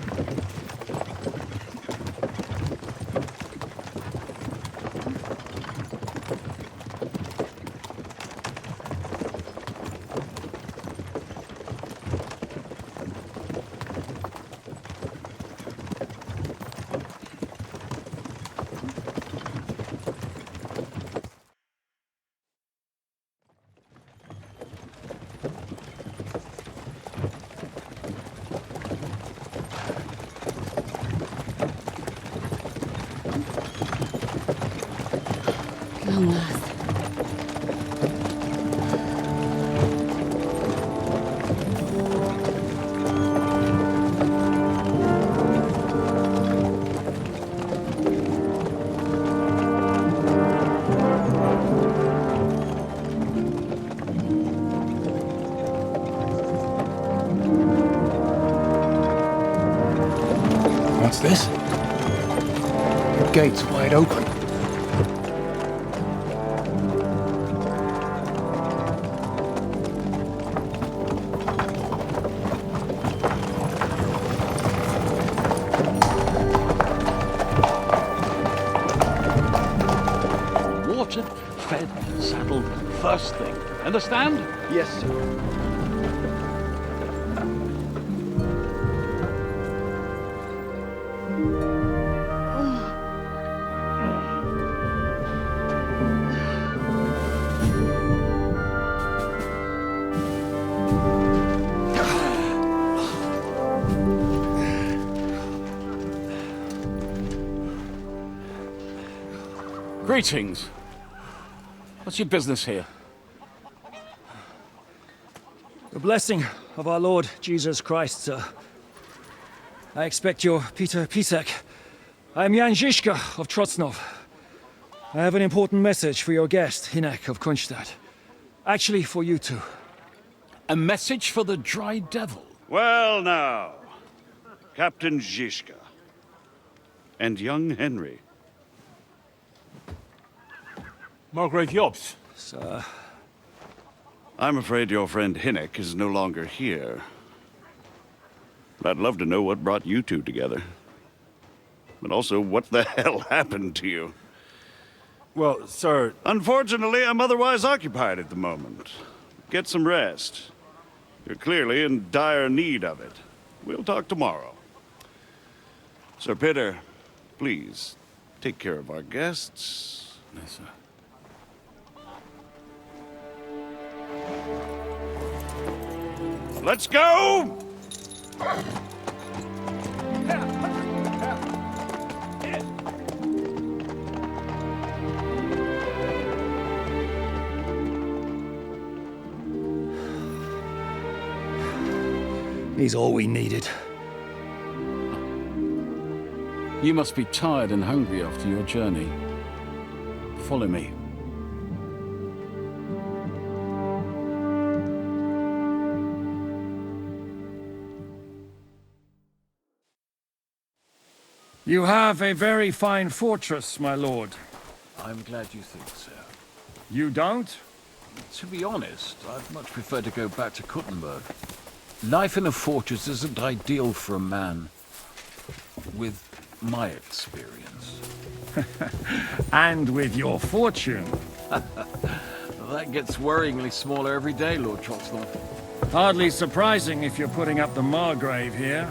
What's this? The gate's wide open. Watered, fed, saddled, first thing. Understand? Yes, sir. Greetings. What's your business here? The blessing of our Lord Jesus Christ, sir. I expect you're Peter Pisek. I am Jan Žižka of Trocnov. I have an important message for your guest, Hinek of Kunstadt. Actually, for you two. A message for the Dry Devil? Well now, Captain Žižka. And young Henry. Margrave Jobs. Sir. I'm afraid your friend Hinek is no longer here. But I'd love to know what brought you two together. But also, what the hell happened to you? Well, sir... Unfortunately, I'm otherwise occupied at the moment. Get some rest. You're clearly in dire need of it. We'll talk tomorrow. Sir Peter, please, take care of our guests. Yes, sir. Let's go! He's all we needed. You must be tired and hungry after your journey. Follow me. You have a very fine fortress, my lord. I'm glad you think so. You don't? To be honest, I'd much prefer to go back to Kuttenberg. Life in a fortress isn't ideal for a man with my experience. And with your fortune. That gets worryingly smaller every day, Lord Trotsnov. Hardly surprising if you're putting up the Margrave here.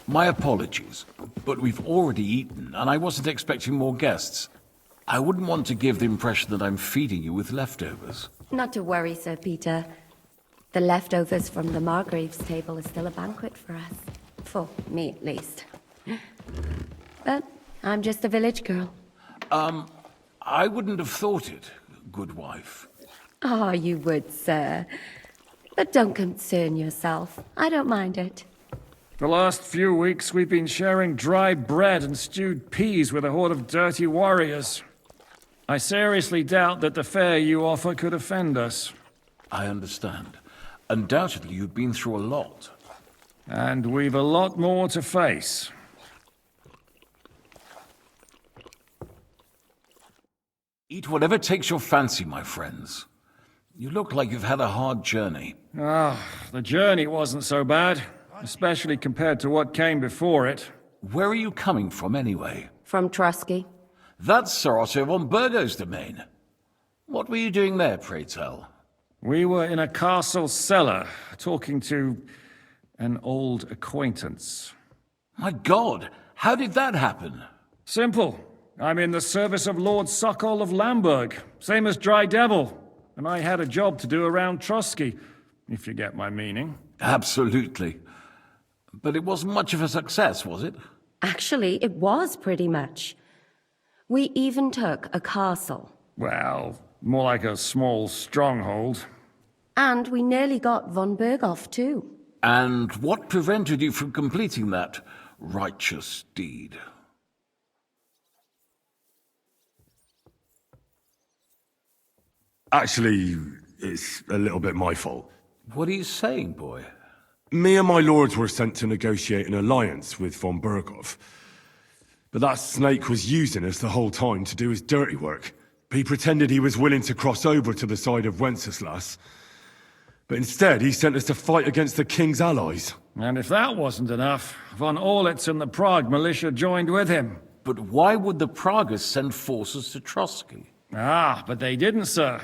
My apologies, but we've already eaten, and I wasn't expecting more guests. I wouldn't want to give the impression that I'm feeding you with leftovers. Not to worry, Sir Peter. The leftovers from the Margrave's table are still a banquet for us. For me, at least. But I'm just a village girl. I wouldn't have thought it, good wife. Ah, you would, sir. But don't concern yourself. I don't mind it. The last few weeks we've been sharing dry bread and stewed peas with a horde of dirty warriors. I seriously doubt that the fare you offer could offend us. I understand. Undoubtedly you've been through a lot. And we've a lot more to face. Eat whatever takes your fancy, my friends. You look like you've had a hard journey. Ah, the journey wasn't so bad. Especially compared to what came before it. Where are you coming from, anyway? From Trusky. That's Sir Otto von Burgo's domain. What were you doing there, pray tell? We were in a castle cellar, talking to an old acquaintance. My God, how did that happen? Simple. I'm in the service of Lord Sokol of Lamberg, same as Dry Devil. And I had a job to do around Trusky, if you get my meaning. Absolutely. But it wasn't much of a success, was it? Actually, it was pretty much. We even took a castle. Well, more like a small stronghold. And we nearly got von Berghoff, too. And what prevented you from completing that righteous deed? Actually, it's a little bit my fault. What are you saying, boy? Me and my lords were sent to negotiate an alliance with von Berghoff. But that snake was using us the whole time to do his dirty work. He pretended he was willing to cross over to the side of Wenceslas. But instead, he sent us to fight against the king's allies. And if that wasn't enough, von Orlitz and the Prague militia joined with him. But why would the Praguers send forces to Trusky? Ah, but they didn't, sir.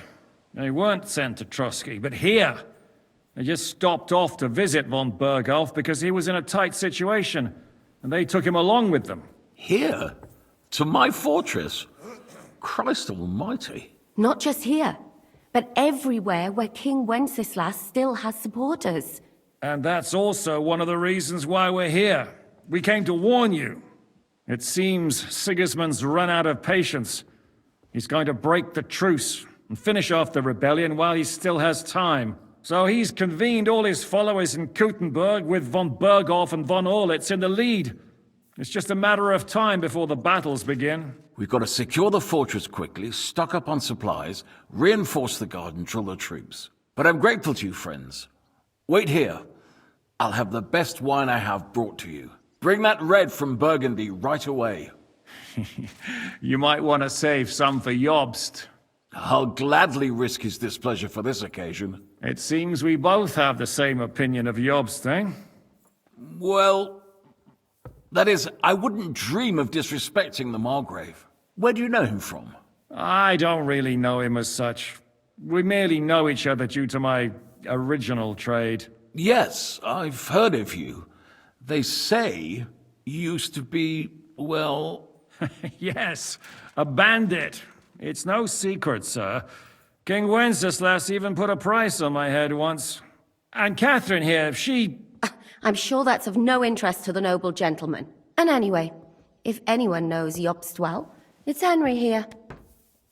They weren't sent to Trusky, but here. They just stopped off to visit von Berghoff because he was in a tight situation, and they took him along with them. Here? To my fortress? Christ almighty. Not just here, but everywhere where King Wenceslas still has supporters. And that's also one of the reasons why we're here. We came to warn you. It seems Sigismund's run out of patience. He's going to break the truce and finish off the rebellion while he still has time. So he's convened all his followers in Kuttenberg with von Berghoff and von Orlitz in the lead. It's just a matter of time before the battles begin. We've got to secure the fortress quickly, stock up on supplies, reinforce the guard and drill the troops. But I'm grateful to you, friends. Wait here. I'll have the best wine I have brought to you. Bring that red from Burgundy right away. You might want to save some for Jobst. I'll gladly risk his displeasure for this occasion. It seems we both have the same opinion of Jobst, eh? Well, that is, I wouldn't dream of disrespecting the Margrave. Where do you know him from? I don't really know him as such. We merely know each other due to my original trade. Yes, I've heard of you. They say you used to be, well... Yes, a bandit. It's no secret, sir. King Wenceslas even put a price on my head once. And Catherine here, she... I'm sure that's of no interest to the noble gentleman. And anyway, if anyone knows Jobst well, it's Henry here.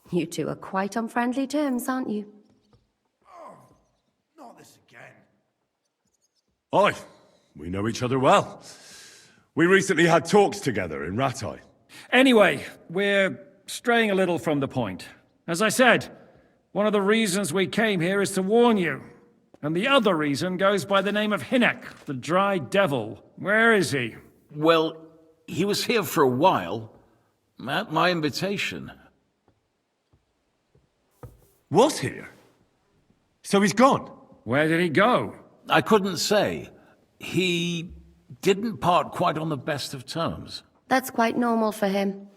You two are quite on friendly terms, aren't you? Oh, not this again. Aye, we know each other well. We recently had talks together in Ratai. Anyway, we're straying a little from the point. As I said, one of the reasons we came here is to warn you. And the other reason goes by the name of Hynek, the Dry Devil. Where is he? Well, he was here for a while. At my invitation. Was here? So he's gone? Where did he go? I couldn't say. He didn't part quite on the best of terms. That's quite normal for him.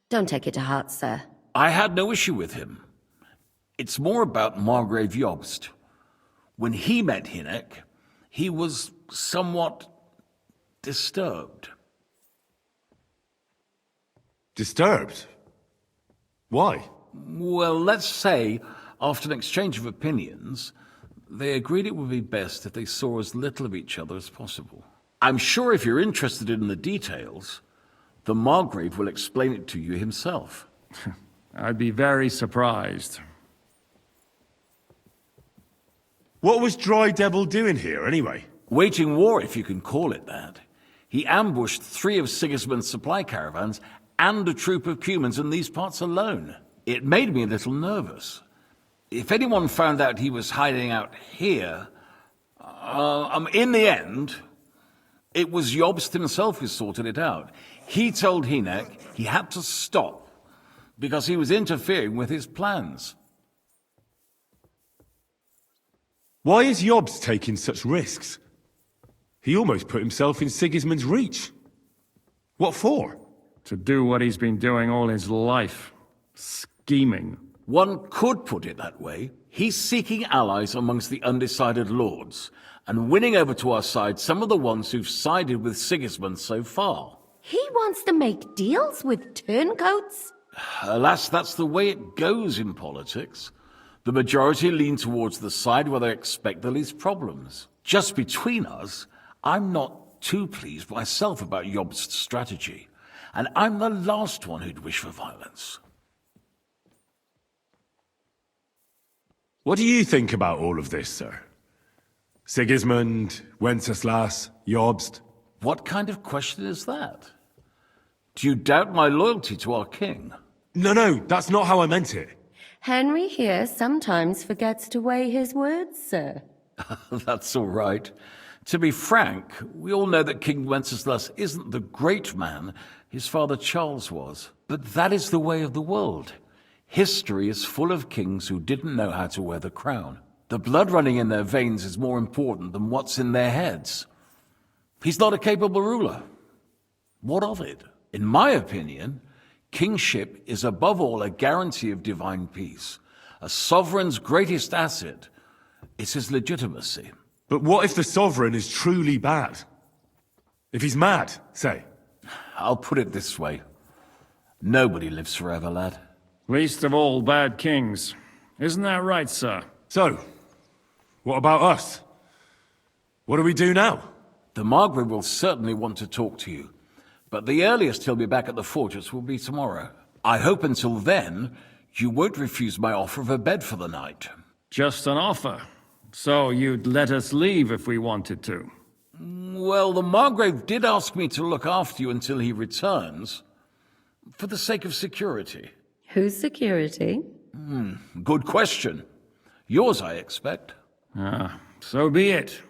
Don't take it to heart, sir. I had no issue with him. It's more about Margrave Jobst. When he met Hynek, he was somewhat disturbed. Disturbed? Why? Well, let's say, after an exchange of opinions, they agreed it would be best if they saw as little of each other as possible. I'm sure if you're interested in the details, the Margrave will explain it to you himself. I'd be very surprised. What was Dry Devil doing here, anyway? Waging war, if you can call it that. He ambushed 3 of Sigismund's supply caravans and a troop of Cumans in these parts alone. It made me a little nervous. If anyone found out he was hiding out here, in the end, it was Jobst himself who sorted it out. He told Hynek he had to stop because he was interfering with his plans. Why is Jobst taking such risks? He almost put himself in Sigismund's reach. What for? To do what he's been doing all his life. Scheming. One could put it that way. He's seeking allies amongst the undecided lords, and winning over to our side some of the ones who've sided with Sigismund so far. He wants to make deals with turncoats? Alas, that's the way it goes in politics. The majority lean towards the side where they expect the least problems. Just between us, I'm not too pleased myself about Jobst's strategy, and I'm the last one who'd wish for violence. What do you think about all of this, sir? Sigismund, Wenceslas, Jobst? What kind of question is that? Do you doubt my loyalty to our king? No, that's not how I meant it. Henry here sometimes forgets to weigh his words, sir. That's all right. To be frank, we all know that King Wenceslas isn't the great man his father Charles was. But that is the way of the world. History is full of kings who didn't know how to wear the crown. The blood running in their veins is more important than what's in their heads. He's not a capable ruler. What of it? In my opinion, kingship is above all a guarantee of divine peace. A sovereign's greatest asset is his legitimacy. But what if the sovereign is truly bad? If he's mad, say? I'll put it this way. Nobody lives forever, lad. Least of all bad kings. Isn't that right, sir? So, what about us? What do we do now? The Margrave will certainly want to talk to you, but the earliest he'll be back at the fortress will be tomorrow. I hope until then, you won't refuse my offer of a bed for the night. Just an offer. So you'd let us leave if we wanted to? Well, the Margrave did ask me to look after you until he returns, for the sake of security. Whose security? Good question. Yours, I expect. So be it.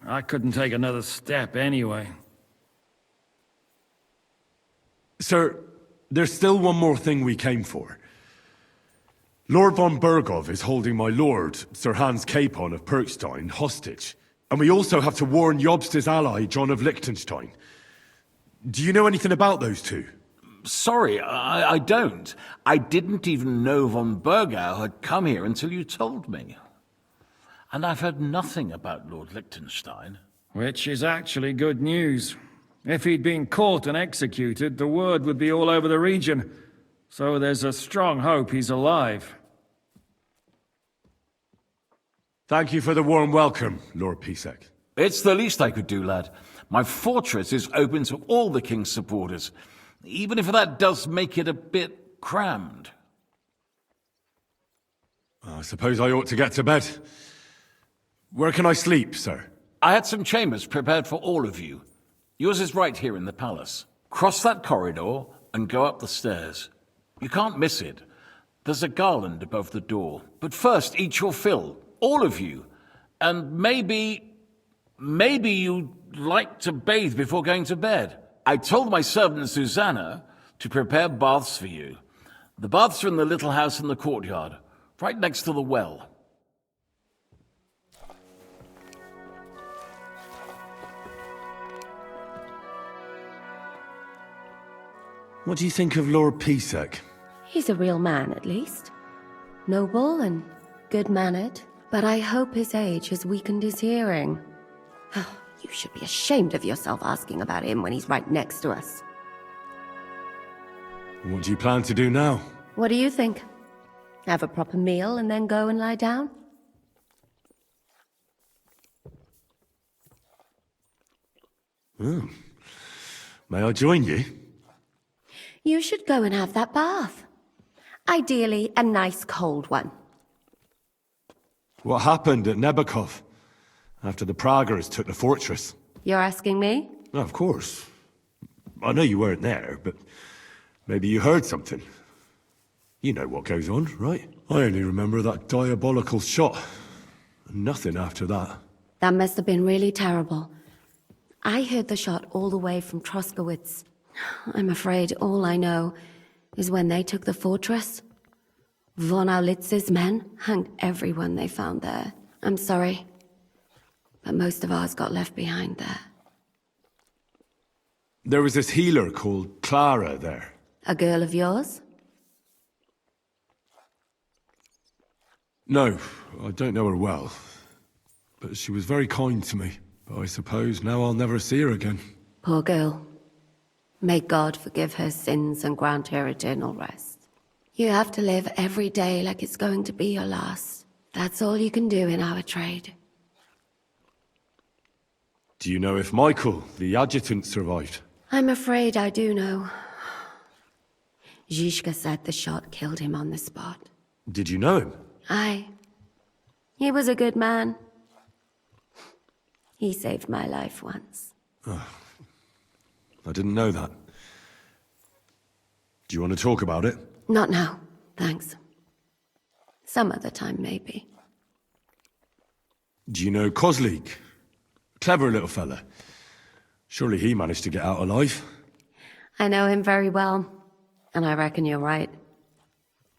I couldn't take another step anyway. Sir, there's still one more thing we came for. Lord von Bergov is holding my lord, Sir Hans Capon of Perkstein, hostage. And we also have to warn Jobst's ally, John of Liechtenstein. Do you know anything about those two? Sorry, I don't. I didn't even know von Bergau had come here until you told me. And I've heard nothing about Lord Liechtenstein. Which is actually good news. If he'd been caught and executed, the word would be all over the region. So there's a strong hope he's alive. Thank you for the warm welcome, Lord Pisek. It's the least I could do, lad. My fortress is open to all the king's supporters, even if that does make it a bit crammed. I suppose I ought to get to bed. Where can I sleep, sir? I had some chambers prepared for all of you. Yours is right here in the palace. Cross that corridor and go up the stairs. You can't miss it. There's a garland above the door. But first, eat your fill. All of you. And maybe you'd like to bathe before going to bed. I told my servant Susanna to prepare baths for you. The baths are in the little house in the courtyard, right next to the well. What do you think of Lord Pisek? He's a real man, at least. Noble and good-mannered, but I hope his age has weakened his hearing. You should be ashamed of yourself asking about him when he's right next to us. What do you plan to do now? What do you think? Have a proper meal and then go and lie down? Oh. May I join you? You should go and have that bath. Ideally, a nice cold one. What happened at Nebakov after the Praguers took the fortress? You're asking me? Of course. I know you weren't there, but maybe you heard something. You know what goes on, right? I only remember that diabolical shot. Nothing after that. That must have been really terrible. I heard the shot all the way from Troskowitz. I'm afraid all I know is when they took the fortress, von Aulitz's men hanged everyone they found there. I'm sorry, but most of ours got left behind there. There was this healer called Clara there. A girl of yours? No, I don't know her well. But she was very kind to me. But I suppose now I'll never see her again. Poor girl. May God forgive her sins and grant her eternal rest. You have to live every day like it's going to be your last. That's all you can do in our trade. Do you know if Michael, the adjutant, survived? I'm afraid I do know. Zizka said the shot killed him on the spot. Did you know him? Aye. He was a good man. He saved my life once. Oh, I didn't know that. Do you want to talk about it? Not now, thanks. Some other time, maybe. Do you know Kozlik? Clever little fella. Surely he managed to get out alive. I know him very well, and I reckon you're right.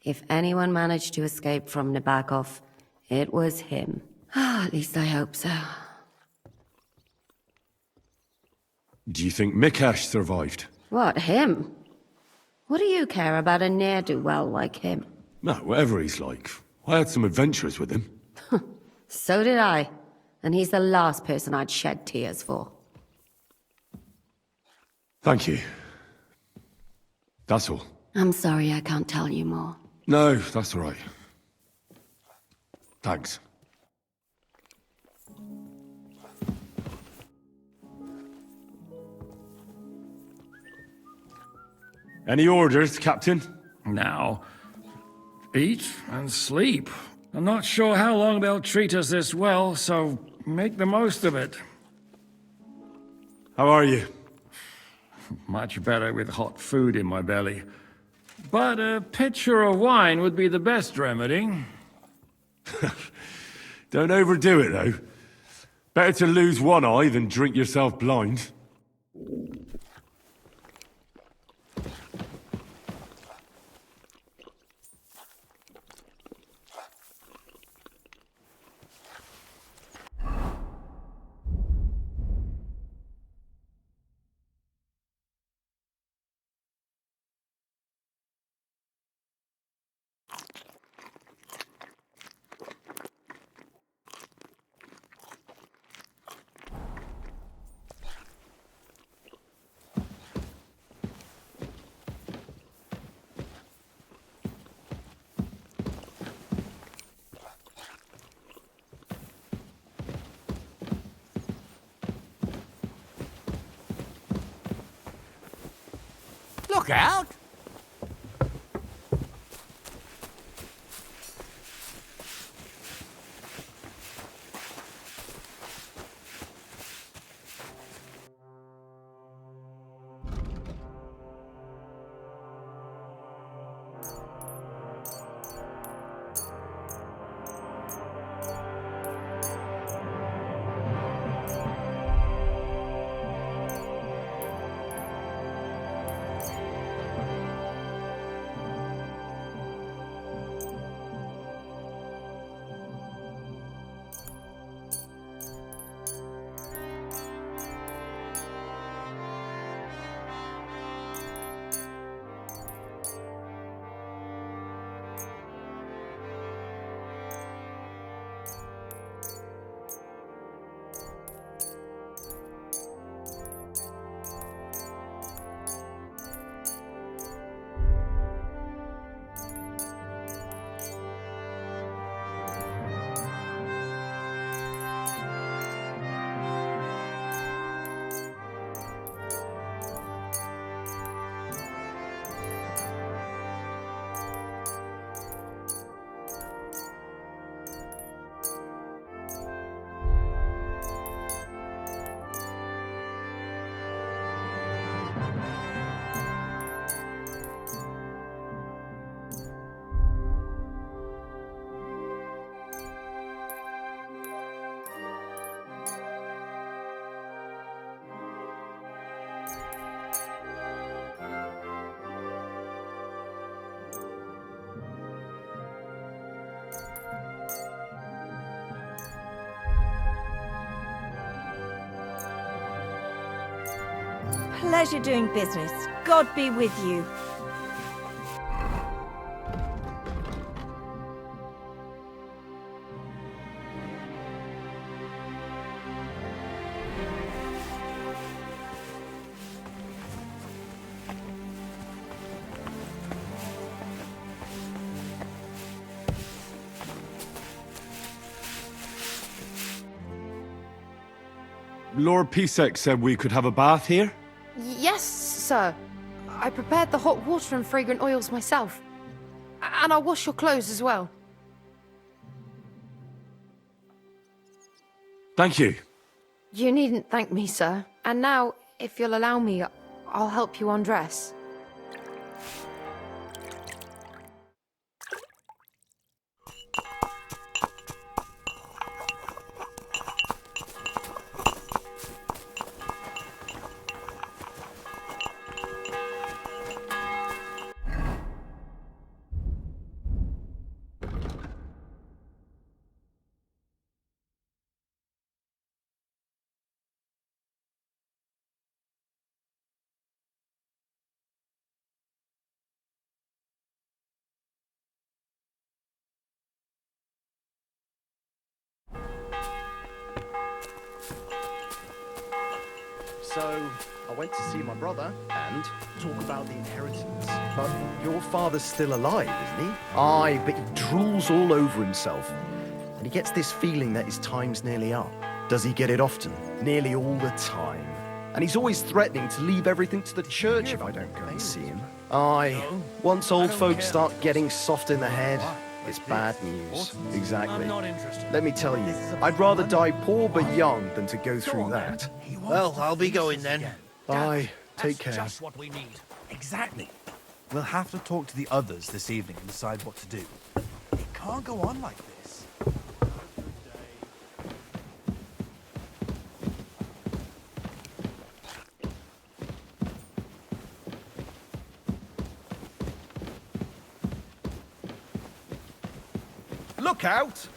If anyone managed to escape from Nabokov, it was him. At least I hope so. Do you think Mikash survived? What, him? What do you care about a ne'er-do-well like him? No, whatever he's like. I had some adventures with him. So did I. And he's the last person I'd shed tears for. Thank you. That's all. I'm sorry I can't tell you more. No, that's all right. Thanks. Any orders, Captain? Now, eat and sleep. I'm not sure how long they'll treat us this well, so make the most of it. How are you? Much better with hot food in my belly. But a pitcher of wine would be the best remedy. Don't overdo it, though. Better to lose one eye than drink yourself blind. Look out! pleasure doing business. God be with you. Lord Pisek said we could have a bath here? Yes, sir. I prepared the hot water and fragrant oils myself. And I'll wash your clothes as well. Thank you. You needn't thank me, sir. And now, if you'll allow me, I'll help you undress. So, I went to see my brother and talk about the inheritance. But your father's still alive, isn't he? Aye, but he drools all over himself. And he gets this feeling that his time's nearly up. Does he get it often? Nearly all the time. And he's always threatening to leave everything to the church if I don't go and see him. Aye, once old folks start getting soft in the head, it's bad news. Exactly. Let me tell you, I'd rather die poor but young than to go through that. Well, I'll be going then. Bye. Take care. Just what we need. Exactly. We'll have to talk to the others this evening and decide what to do. It can't go on like this. Look out!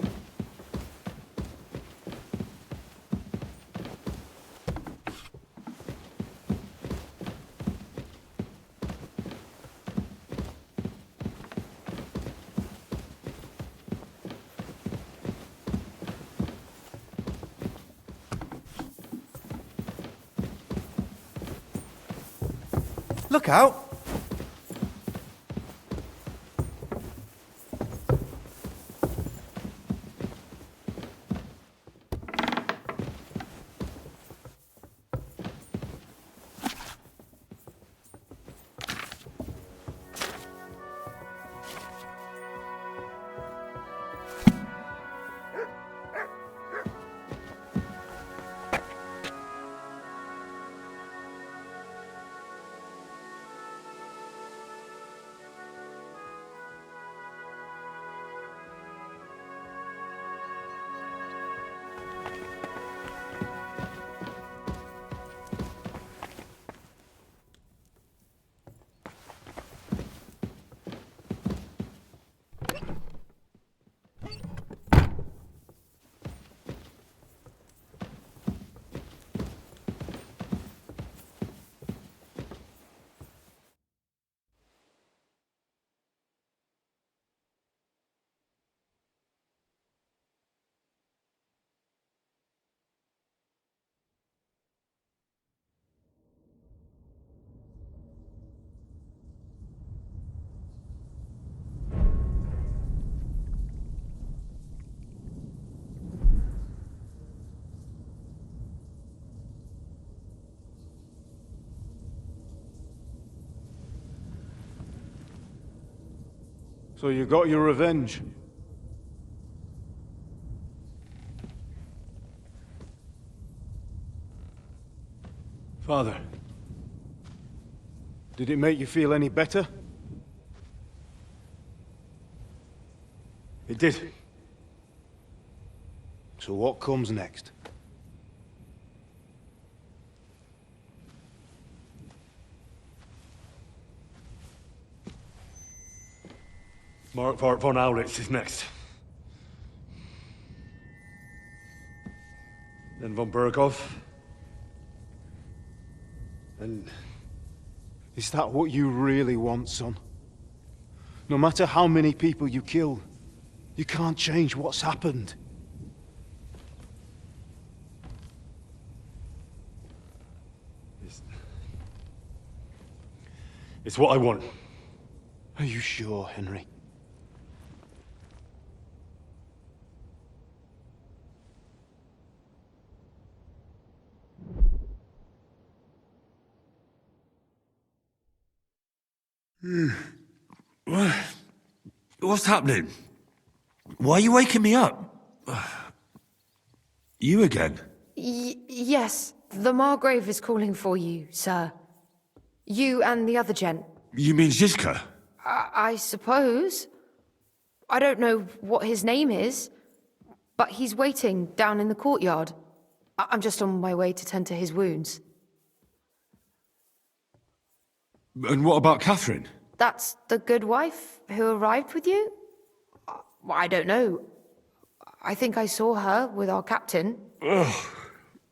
Look out! So you got your revenge? Father, did it make you feel any better? It did. So what comes next? Mark von Aulitz is next. Then von Burghoff. And Is that what you really want, son? No matter how many people you kill, you can't change what's happened. It's what I want. Are you sure, Henry? What's happening? Why are you waking me up? You again? Yes, the Margrave is calling for you, sir. You and the other gent. You mean Zizka? I suppose. I don't know what his name is, but he's waiting down in the courtyard. I'm just on my way to tend to his wounds. And what about Catherine? That's the good wife who arrived with you? I don't know. I think I saw her with our captain. Ugh.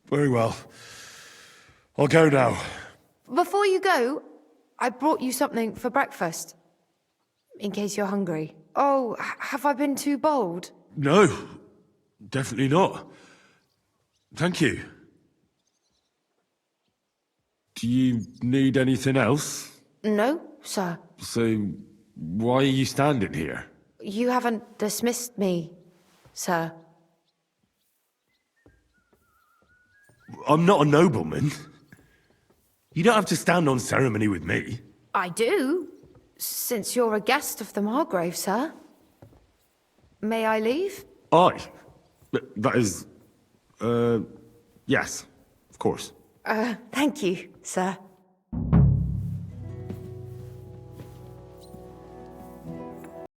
Very well. I'll go now. Before you go, I brought you something for breakfast. In case you're hungry. Oh, have I been too bold? No, definitely not. Thank you. Do you need anything else? No, sir. So, why are you standing here? You haven't dismissed me, sir. I'm not a nobleman. You don't have to stand on ceremony with me. I do, since you're a guest of the Margrave, sir. May I leave? That is... yes, of course. Thank you, sir.